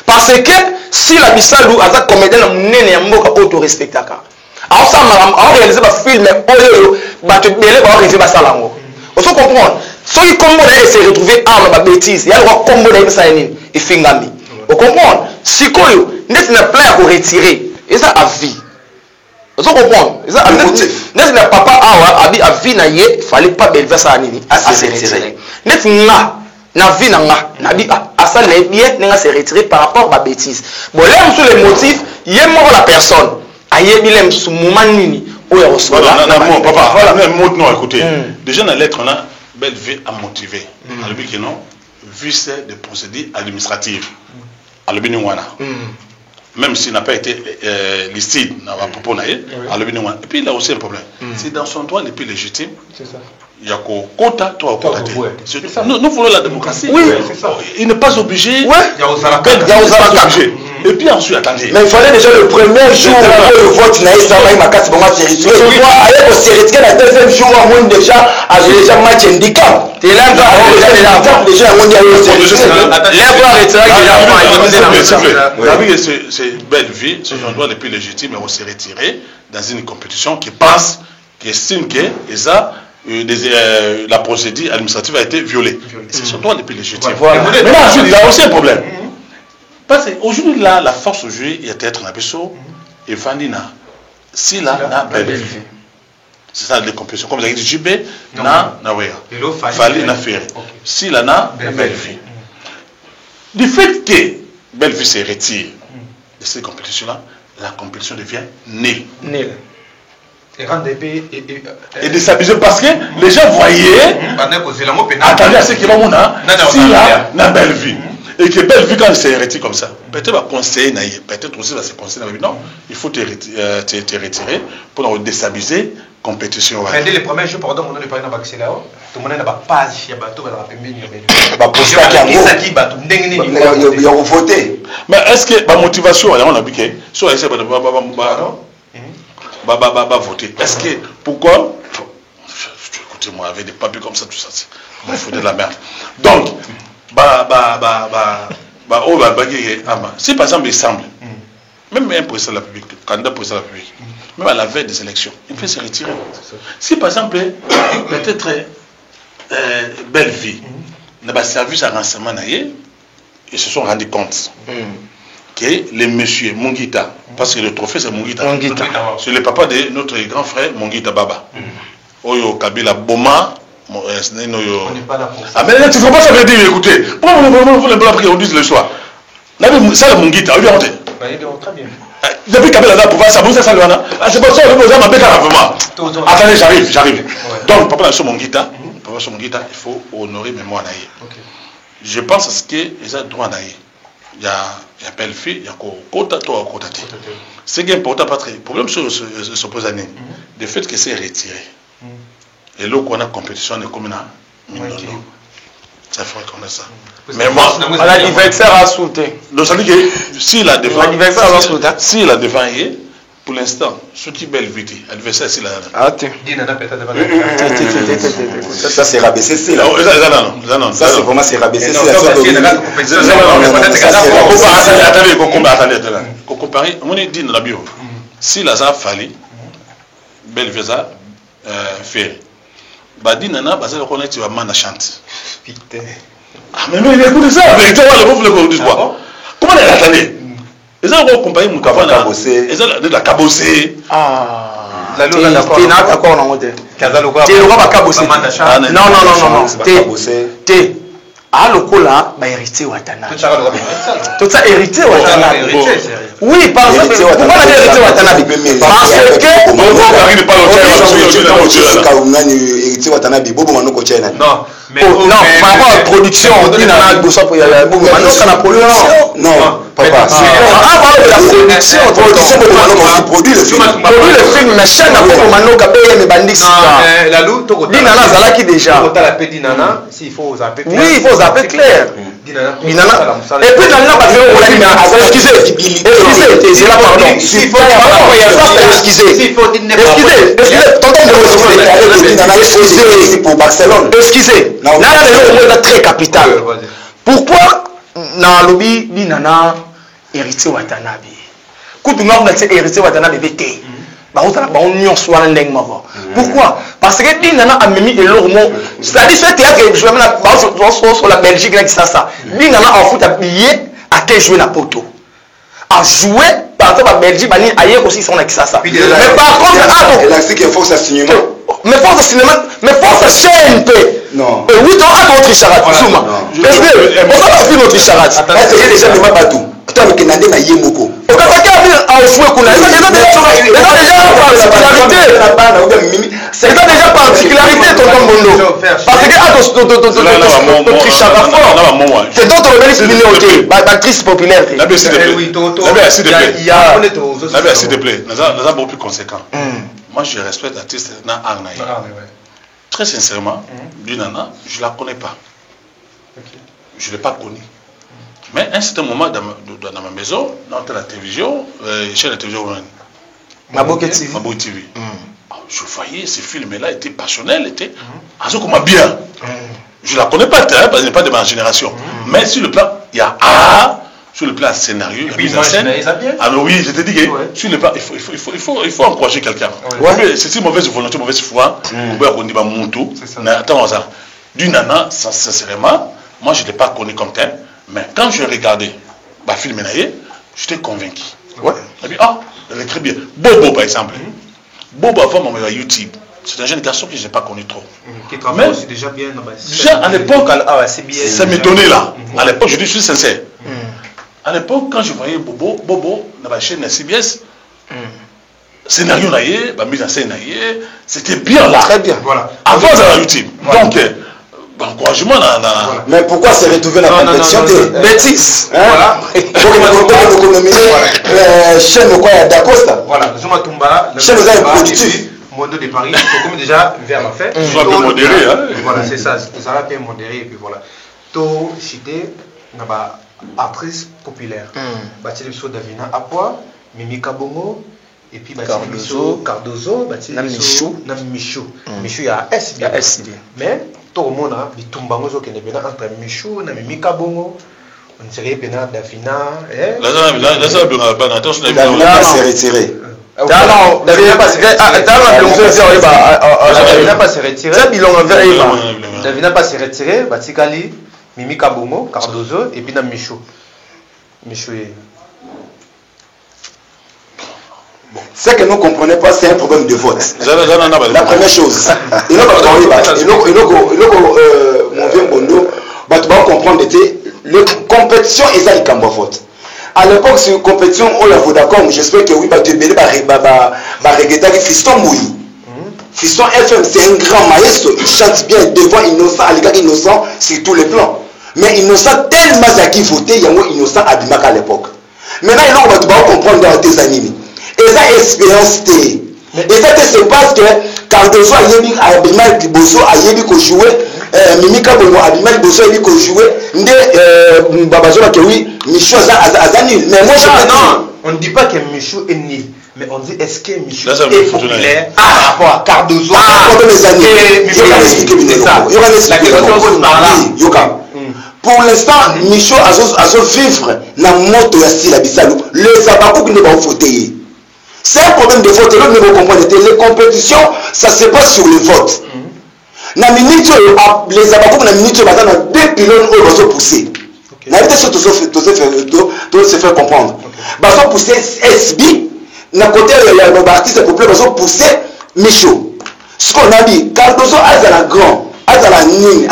Parce que si la bisalou a comédien na munene ya mboka auto respectaka. Alors ça on réaliser ba film oyo ba te délai ba réaliser ba salango. On se comprendre. Ceux qui combo là se retrouver arme ba bêtise, il y a le combo là ça nini et fingami. Vous comprenez? Si vous n'êtes pas à retirer, et ça à vie. Vous comprenez? N'est-ce pas papa a vie, il fallait pas Belleville ça à se retirer. N'est-ce na vie na bi asa na bien na se retirer par rapport à bêtise. Bon là sur les motifs, il y a la personne ayebi lem sous moment nini o ya reçoit là. Non papa, voilà même mot non écoutez. Déjà dans la lettre là, Belleville a motivé. A le but que non, vice de procédures administratives. A le but wana. Même s'il n'a pas été licite dans la propos naïe, a le but wana. Et puis il a aussi un problème. C'est dans son droit le plus légitime. C'est ça. Il y a qu'au quota, toi, nous voulons la démocratie. Oui, il n'est pas obligé. Ouais. Il y a aux obligés. Et puis ensuite, attendez. Mais il fallait déjà le premier jour où le vote n'a pas été ma casse pour moi se retirer. Il faut aller au se retirer le deuxième jour où on déjà a déjà match handicap. Et là, déjà c'est Belleville, c'est un droit le plus légitime, mais on s'est retiré dans une compétition qui pense, qui estime que la procédure administrative a été violée. C'est son droit le plus légitime. Mais là, il y a aussi un problème. Parce qu'aujourd'hui, là, la force aujourd'hui, il y a peut-être un abisso, et Vandina, si là, na Belleville. C'est ça les compétitions. Comme vous avez dit, JB, na Wea. Fallait na faire. Si là, na Belleville. Du fait que Belleville se retire de ces compétitions-là, la compétition devient nulle. Et déstabiliser parce que les gens voyaient. Attendez à ce qu'il y a si là, na Belleville. Et que Belleville, quand il s'est retiré comme ça, peut-être va conseiller, peut-être aussi va se conseiller. Non, il faut te retirer pour déstabiliser la compétition. Mais dès les premiers jours, pardon, on a parlé dans le là, tout le monde n'a pas de bateau, il y a voté. Mais est-ce que la motivation, on a vu que soit essayer de voter. Est-ce que pourquoi écoutez-moi, avec des papiers comme ça, tout ça, il faut de la merde. Donc, si par exemple il semble, même un président de la République, candidat président de la République, même à la veille des élections, il peut se retirer. Si par exemple, peut-être Belleville n'a pas servi à renseignement, ils se sont rendus compte que les messieurs Mungita, parce que le trophée c'est Mungita, c'est le papa de notre grand frère Mungita Baba, Oyo Kabila Boma. On n'est pas là pour ça. Ah, mais tu ne faut pas ça veut dire, écoutez, pourquoi vous ne voulez pas qu'on dise le soir? Ça, le Mungita, il est rentré. Très bien. Depuis Kabila là, pour faire ça, vous savez ça, c'est pour ça que vous avez un peu d'avant. Attendez, j'arrive. Donc, papa, sur Mungita, il faut honorer mémoire naïe. Je pense à ce que les droits naïe. Il y a Belleville, il y a Kota, toi, Kota. Ce qui est important, parce que le problème se pose à nous. Le fait que c'est retiré. Et là, qu'on a compétition, on est comme ça. Ça ferait qu'on a ça. Mais moi, l'adversaire a sauté. Donc, ça veut dire que s'il a défendu, pour l'instant, ce qui est Belleville, l'adversaire, c'est la. Ah, tu. Ça, c'est rabaissé. Non, ça, c'est vraiment c'est rabaissé. Attendez, qu'on compare. On est dit dans la bio. Si la ZA fallait, Belleville a fait. Badi nana basa le connaître tu vas man chante. Putain. Ah mais non, il écoute ça avec toi le vous voulez qu'on dise quoi? Comment elle attendait? Les gens vont comparer mon café là. Les gens de la cabossé. Ah. La loi d'accord. Tu n'as pas encore en mode. Tu le vois pas cabossé. Non. T'es à lokola ba hérité Watanabe. Tout ça hérité Watanabe. Oui, parce que pourquoi la hérité Watanabe? Parce que non, mais par rapport à la production, on dit dans la production, non, papa. La produit le film, mais chaîne n'a pas Mano Kabé mais Bandix. La loup, Dinana Zalaki déjà. S'il faut zapper. Oui, il faut zapper clair. Et puis dans la partie où on a dit, excusez, c'est là pardon. Excusez, pour Barcelone. Excusez, là c'est le très capital. Pourquoi dans lobby Dinana héritier Watanabe? Coupe-moi on a héritier Watanabe BT. Pourquoi? Parce que Dinana a mis énormément. C'est-à-dire ce théâtre, je vais mettre sur la Belgique, ça. Dinana en foot habillé ate jouer na poto a joué par exemple à Belgique bani aye aussi son Kisasa mais par contre élastique et force à signement mais force à cinéma mais force à chaîne non et oui toi autre charade Zuma on va faire notre charade c'est déjà même pas tout toi mais kenande na yemoko au cas a joué kuna c'est déjà particularité tonton Bondo parce que notre charade fort c'est d'autres organismes minorités d'actrices populaires s'il te plaît nous avons beaucoup plus conséquent. Moi je respecte l'artiste na Arnaï. Très sincèrement, Lunana, je ne la connais pas. Je ne l'ai pas connue. Mais à un certain moment dans ma maison, dans la télévision, chaîne de télévision, Maboke TV. Je voyais ces films-là étaient passionnels, étaient bien. Je ne la connais pas, parce qu'elle n'est pas de ma génération. Mais sur le plan, il y a sur le plan scénario, la mise en scène. Alors oui, je te dis que sur le plan, il faut encourager quelqu'un. C'est si mauvaise volonté, mauvaise foi, du nana, sincèrement, moi je ne l'ai pas connu comme tel, mais quand je regardais le film, j'étais convaincu. Elle est très bien. Bobo par exemple. Bobo a fait mon YouTube. C'est un jeune garçon que je n'ai pas connu trop. Qui travaille aussi déjà bien. Déjà à l'époque, ça m'étonnait là. À l'époque, je suis sincère. À l'époque, quand je voyais Bobo dans la chaîne CBS, scénario naïe, mise en scène naïe, c'était bien là. Très bien. Voilà. Avant dans YouTube. Donc, encouragement. Mais pourquoi se retrouver dans la compétition de bêtises? Voilà. Chaîne quoi ya Dacosta. Voilà. Zuma Tumba. Chaîne aux productif. Mondo de Paris, comme déjà vers la fin. Ils sont un peu modérés. Voilà, c'est ça. Ça va bien modéré et puis voilà. To cité, naba actrice populaire. Bati biso Davina Apwa, Mimi Kabongo et puis bati biso Cardozo, bati biso Michou. Michou ya S bien. Mais tout le monde a bitumbango zo kene bena entre Michou na Mimi Kabongo. On dirait bena Davina Là ça bien attention Davina s'est retiré. Davina pas se retirer. Davina pas se retirer. Batikali, Mimi Kabongo, Cardozo et puis na Michou. Ce que nous ne comprenons pas, c'est un problème de vote. La première chose, il faut comprendre que les compétitions, ils ont un vote. À l'époque, sur une compétition, on l'a Vodacom, j'espère que oui, Fiston Mouyi. Fiston FM, c'est un grand maestro, il chante bien devant Innocent, à l'égard Innocent sur tous les plans. Mais Innocent, tellement Zaki voté, il y a un Innocent Abimak à l'époque. Maintenant, il faut comprendre dans tes animés. Et ça, expérience T. Et ça, c'est parce que Cardozo a yébi Abimak Liboso a yébi ko jouer, Mimika Bomo Abimak Liboso a yébi ko jouer, Nde Babazola que oui, Michou a nul. Mais moi, non, on ne dit pas que Michou est nul. Mais on dit est-ce que Michou est populaire par rapport à Cardozo? Pour l'instant, Michou a vivre dans le monde de la Bissalou. Les Abakouk ne vont voter. C'est un problème de vote. L'autre ne va comprendre. Les compétitions, ça se passe sur le vote. Dans les Abakouk, dans la minute, il y a deux pylônes qui vont se pousser. La vérité, c'est tout se faire comprendre. Ils vont pousser SB. D'un côté, il y a nos artistes populaires qui vont pousser Michou. Ce qu'on a dit, Cardozo a la grand, a la nine.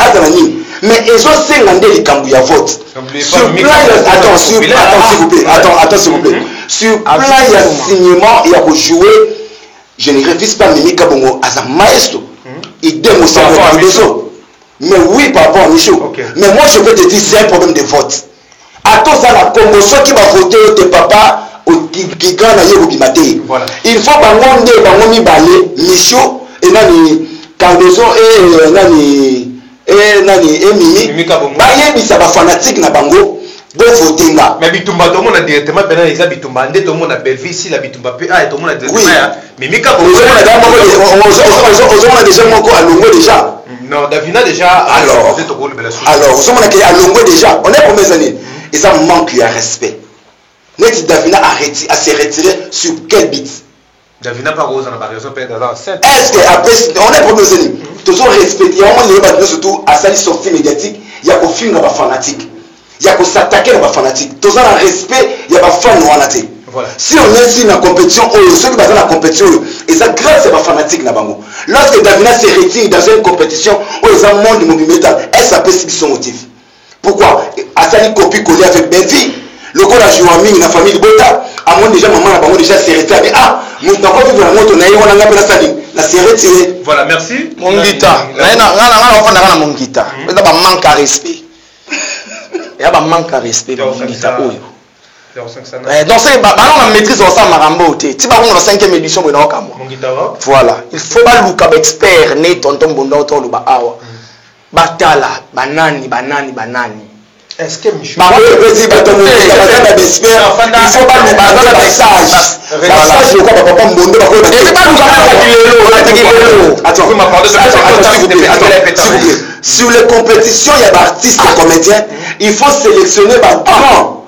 Mais ils ont 50 les Kambouya vote. Sur plan, attends s'il vous plaît. Sur plan, il y a signement, il y a jouer. Je ne révise pas Mimi Kabongo à un maestro. Il démontre Cardozo. Mais oui, par rapport à Michou. Mais moi, je peux te dire, c'est un problème de vote. Attends, ça la commotion qui va voter tes papas. Qui gagne voilà. Il faut que balé Michou et nani Cardozo et nani Mimi baye bisa ba fanatique na bango bo votenga mais bitumba to mona directement pena isa bitumba ndé to mona belvi si la bitumba pe a to mona directement ya Mimi Kabongo on a déjà moko à longo déjà non Davina déjà alors on a à longo déjà on est combien d'années et ça manque de respect. Net Davina a se retiré sur quel bit? Davina pas rose dans la raison peut-être dans 7. Est-ce que après on est problème zéni toujours respecté on est surtout à salir sortie médiatique il y a au film dans fanatique il y a que s'attaquer à la fanatique. Tous un respect, il y a pas fan ou anaté. Voilà. Si on est ici dans la compétition, ceux qui sont dans la compétition, et ça grâce à la fanatique. Lorsque Davina se retire dans une compétition, ils ont un monde de mobilité, elle s'appelle son motif. Pourquoi? À ça, une copie collée avec Benvi. Le gars a joué en mine, la famille Bota, à mon déjà, maman, a déjà s'est retiré. Ah, nous n'avons pas vu dans la moto, on a appelé la saline. La s'est retirée. Voilà, merci. Mon guitare. On a mon guitare. Il y a un manque à respect. Il y a un manque à respect. Mon guitare. Donc, c'est on maîtrise ça, Marambo. Tu vas voir la 5e édition, voilà. Il faut pas le expert, né tonton Bondo, le Bahawa. Batala, banani. Est-ce que Michou... Il faut pas le sur les compétitions, il y a des artistes comédiens. Il faut sélectionner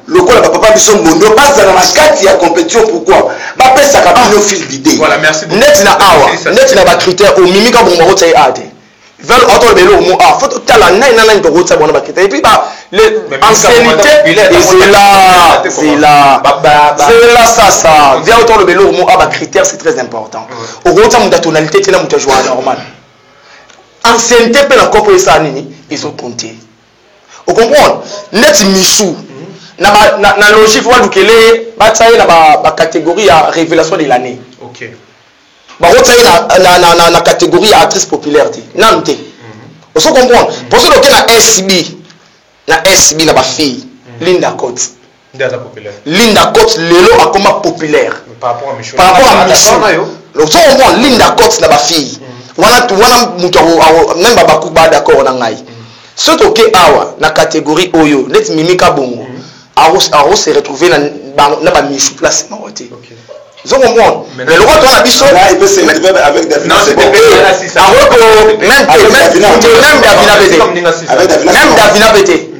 le quoi papa biso mondo basa dans la carte il y a compétition pourquoi ba pesa ka bino fil d'idée. Voilà, merci beaucoup. Net na awa net na ba critère au mimika bon mo tsayi ade veulent auto belo mo a faut tala na to go tsa bona ba critère et puis ba les ancienneté c'est là ça vient auto belo mo a ba critère c'est très important au go tsa muta tonalité tena muta joueur normal ancienneté pe na kopo ça nini ils ont compté au comprendre net Michou na logique wa lukele ba tsaye na ba catégorie ya révélation de l'année. OK. Ba ko tsaye na catégorie ya actrice populaire ti. Nante. On se comprend. Pour ce que na SB na ba fille Linda Cote. Linda populaire. Linda Cote lelo akoma populaire. Par rapport à Michou. Par rapport à Michou. Donc on comprend Linda Cote na ba fille. Wana mutu même ba kuba d'accord na ngai. Surtout que awa na catégorie oyo net mimika bongo. Aro se retrouver na ba Michou place na wote. OK. Ils ont comprendre. Mais le roi on a biso là il peut se retrouver avec Davina. Non, c'est même Davina pété.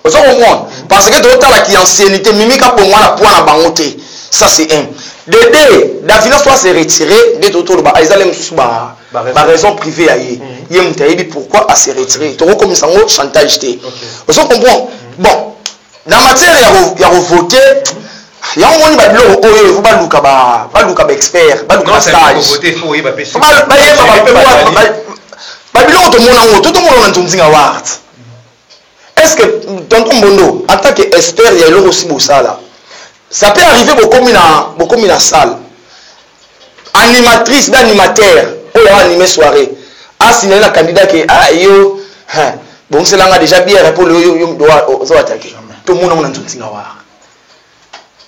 Ils ont comprendre parce que d'autres là qui ancienneté mimika pour moi la point na bangoté. Ça c'est un. Dédé Davina soit se retirer de autour ba Aizalem sous ba raison privée aye. Yem tayebi pourquoi a se retirer. To comme ça chantage té. Ils ont comprendre. Bon dans matière ya voter ya on ba bilo oyo faut ba luka ba expert ba luka stage voter faut ba pesi ba bilo to mona ngo to mona ntunzinga wart est-ce que tonton Bondo en tant qu'expert ya lo aussi bosala ça peut arriver beaucoup na salle animatrice d'animateur oyo animer soirée a signaler la candidat que yo bon c'est là déjà bien pour le yo doit zo attaquer tout le monde a entendu ça wa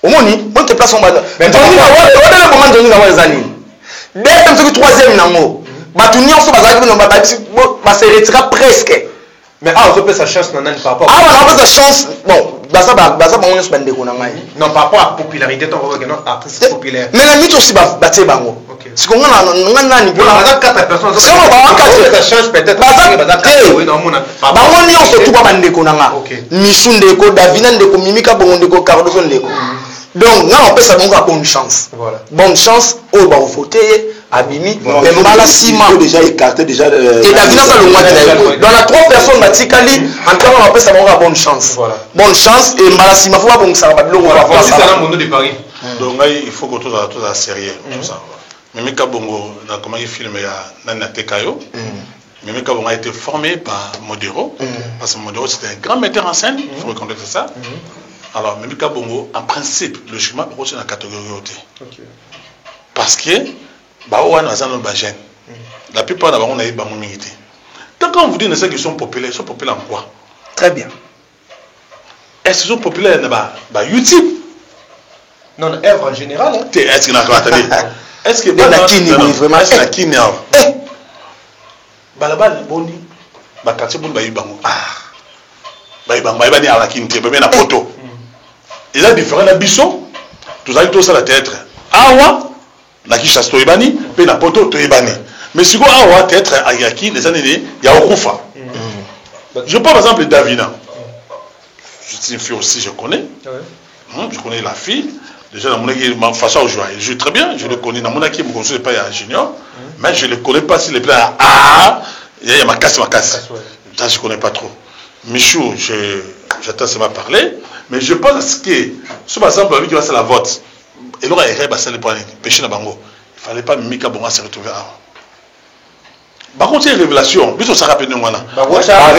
omoni bon te place on va mais on le moment de nous avoir zali dès que troisième nango batuni on so bazaki no ba se retira presque mais on peut sa chance nan par rapport on peut sa chance bon baza on se bande ko na ngai non par rapport à popularité ton que non artiste populaire mais la mythe aussi ba tie bango si qu'on a nani pour la 4 personnes c'est on va 4 sa chance peut-être baza 4 oui non mona bango nyonso tout ba bande ko na nga Michou ndeko Davina ndeko Mimika bongo ndeko Cardoso ndeko donc là on peut ça donc bonne chance voilà bonne chance au ba voter abimi mais mala sima déjà écarté déjà et Davina ça le mois dans la 3 personnes batikali en tout cas on peut ça donc bonne chance voilà bonne chance et mala sima faut pas bon ça ba biloko va faire ça dans le monde de Paris donc il faut que tout ça sérieux tout ça Mimika bongo na comment il filme ya Nana Tekayo Mimika bongo a été formé par Modero parce que Modero c'était un grand metteur en scène il faut reconnaître ça. Alors, Mimika Bongo, en principe, logiquement, c'est dans la catégorie haute. Parce que, la plupart d'abord, on a eu des minité. Quand on vous dit qu'ils sont populaires en quoi? Très bien. Est-ce qu'ils sont populaires dans YouTube? Non, œuvre en général. Est-ce qu'il y a attendez? Est-ce que vraiment est-ce que Kini a balabal boni ba quartier bon ba yibango ba ni ala Kini ba na photo. Il y a différents biso, tous allez tous à la théâtre. Awa, na qui chasse toibani, pe na poto toibani. Mais si quoi awa théâtre ayaki les années il y a okufa. Je prends par exemple Davina. C'est une fille aussi je connais. Je connais la fille. Déjà dans mon équipe m'a façon au joueur, il joue très bien, je le connais dans mon équipe, je ne pas un junior, mais je le connais pas s'il est plein il y a ma casse. Ça je connais pas trop. Michou, j'attends seulement parler, mais je pense que, si par exemple, lui qui va faire la vote, il aura erré, bah, ça le point, péché dans Bango. Il ne fallait pas Mika Bonga se retrouver à. Par contre, il y a une révélation. Puis on s'en rappelle nous, voilà.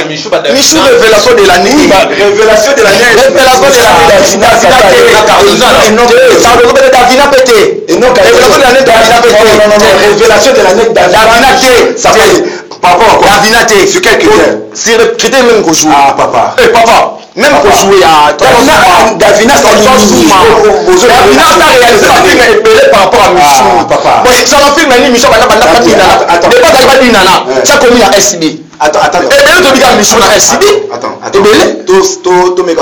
Michou, révélation de l'année. Révélation de l'année. Révélation de l'année. Davina pété. Et non, révélation de l'année, Davina pété. Révélation de l'année, Davina té. Ça fait. Papa, Davina té. Sur quel critère? Sur le critère même qu'on joue. Ah, papa. Eh, papa. Même qu'on jouait à. Davina, c'est Davina a réalisé un film épelé par rapport à Michou. Papa. Ça m'a fait une émission, attends. Ça a commis à SCB. Attends. Et bien, tu dis à Michou à SCB. Attends. Et bien, Tu mets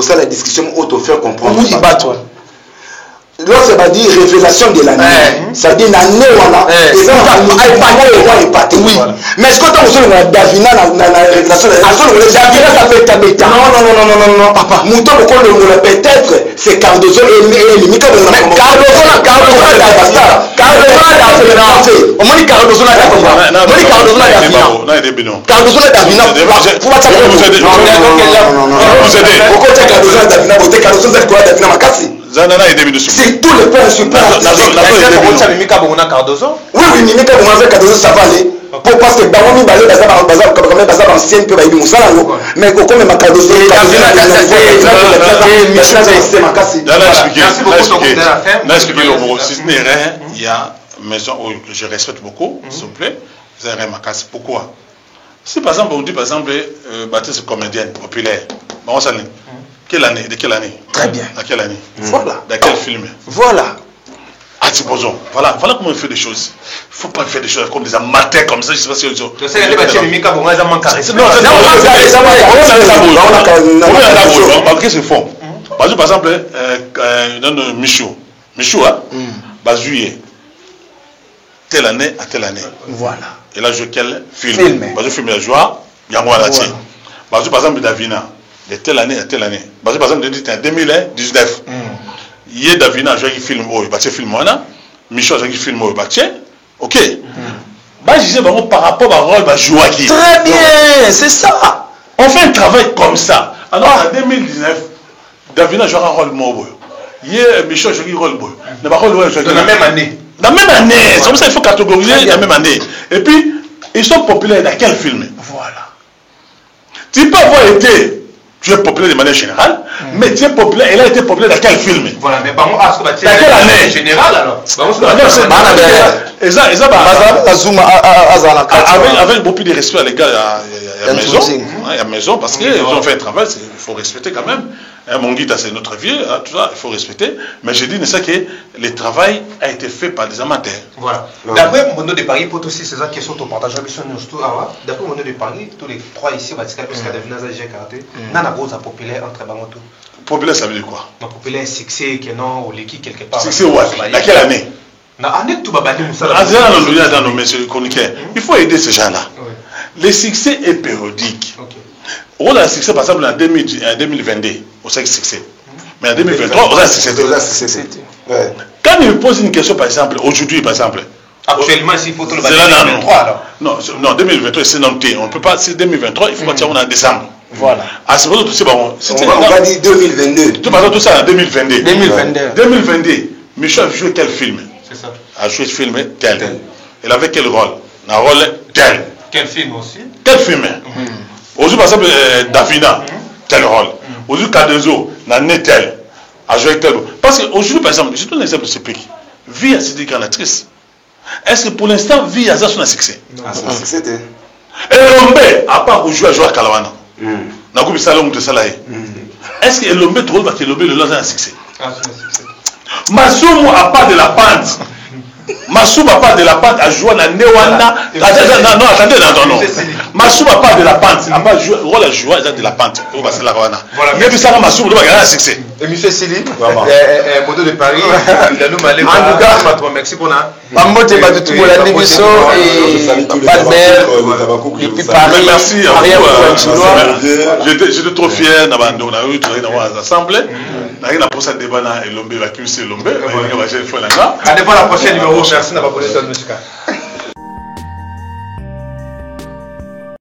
ça la discussion auto faire comprendre. oui, bah toi. Lorsque ça dit révélation de l'année, ça dit l'année voilà. Et ça va épaté. Oui. Mais est-ce que tu as besoin de Davina dans la révélation de l'année? Davina ça fait Kabeta. Non, papa. Mouton le peut-être c'est Cardozo et Mimika de la Cardozo c'est tout le point super. Oui, Mimika Bonga Cardozo ça va aller. Parce que dans mon balai, bazar ancienne que baïbi musala ngo. Mais comme ma Cardozo, il y a une maison que je respecte beaucoup, s'il vous plaît. Vous avez remarqué pourquoi? Si par exemple on dit par exemple Baptiste comédienne populaire, bon ça n'est. Quelle année? De quelle année? Très bien. À quelle année? Voilà. Dans quel film? Voilà. Ah, supposons. Voilà comment on fait des choses. Il ne faut pas faire des choses comme des amateurs comme ça. Je ne sais pas si ils ont. Je sais que les Mimika vont les manquer. Non, c'est fond. Par exemple, Michou, Bazouye, telle année à telle année. Voilà. Et là, je quel film? Bazou film la joie, Yango Alati. Bazou par exemple, Davina, de telle année à telle année. Bazou par exemple, en 2019. Il y a Davina, j'ai un film, il va film, Michou, j'ai un film, il va ok. Je par rapport à rôle, Joaquin. Très bien, c'est ça. On fait un travail comme ça. Alors en 2019, Davina joue un rôle mobile. Il y a Michou, j'ai un rôle mobile. Dans la même année. La même année. C'est comme ça qu'il faut catégoriser la même année. Et puis, ils sont populaires dans quel film? Voilà. Tu peux avoir été. Tu es populaire de manière générale, mais tu es populaire, elle a été populaire dans quel film? Voilà, mais par contre, dans quelle année? Général alors. Avec beaucoup de respect à l'égard à la maison, à la maison, parce qu'ils ont fait un travail, il faut respecter quand même. Mon guide, c'est notre vie, tout ça, il faut respecter. Mais je dis que le travail a été fait par des amateurs. Voilà. D'après mon nom de Paris, pour aussi ces questions de partage, d'après mon nom de Paris, tous les trois ici, parce qu'il y a des villages à karaté, nana rose populaire entre Bangoto. Populaire, ça veut dire quoi? Populaire, succès, que non, ou l'équipe quelque part. Succès, ouais. Dans quelle année? Il faut aider ces gens-là. Le succès est périodique. On a un succès, par exemple, en 2022, on sait que c'est succès. Mais en 2023, on a un succès. Quand il me pose une question, par exemple, aujourd'hui, par exemple. Actuellement, s'il faut tout le 2023, alors. Non, 2023, c'est noté. On ne peut pas, c'est 2023, il faut partir en décembre. Voilà. Ah, c'est pour ça que on va dire 2022. Tout ça en 2022. 2022. Michel a joué quel film? C'est ça. A joué ce film tel. Il avait quel rôle? Un rôle tel. Quel film aussi? Quel film? Aujourd'hui, par exemple, Davina, tel rôle. Aujourd'hui, Cardozo, l'année tel. A joué tel rôle. Parce qu'aujourd'hui, par exemple, je donne un exemple typique. Vie a été granatrice. Est-ce que pour l'instant, Vie a son succès? Ah, c'est un succès. Et Lombe, à part jouer à Kalawana. N'a pas salon de salaire. Est-ce que Lombe trouve que Lombe le lance un succès? Massoum à part de la pente. Massoum à part de la pente a joué à Newana. Non, attendez, non. Massoum à part de la pente. À part jouer rôle à jouer de la pente. Au Basalawana. Il y a ça Massoum doit gagner un succès. Et monsieur Sili, moto de Paris, il a nous malé. Merci pour la. Mamote va tout pour la division et Palmer et puis Paris. Merci. J'étais trop fier d'abandon. On a eu travaillé dans l'assemblée. On a eu la prochaine débat et Lombe va cuire Lombe. On va faire la prochaine numéro. Merci d'avoir posé cette musique.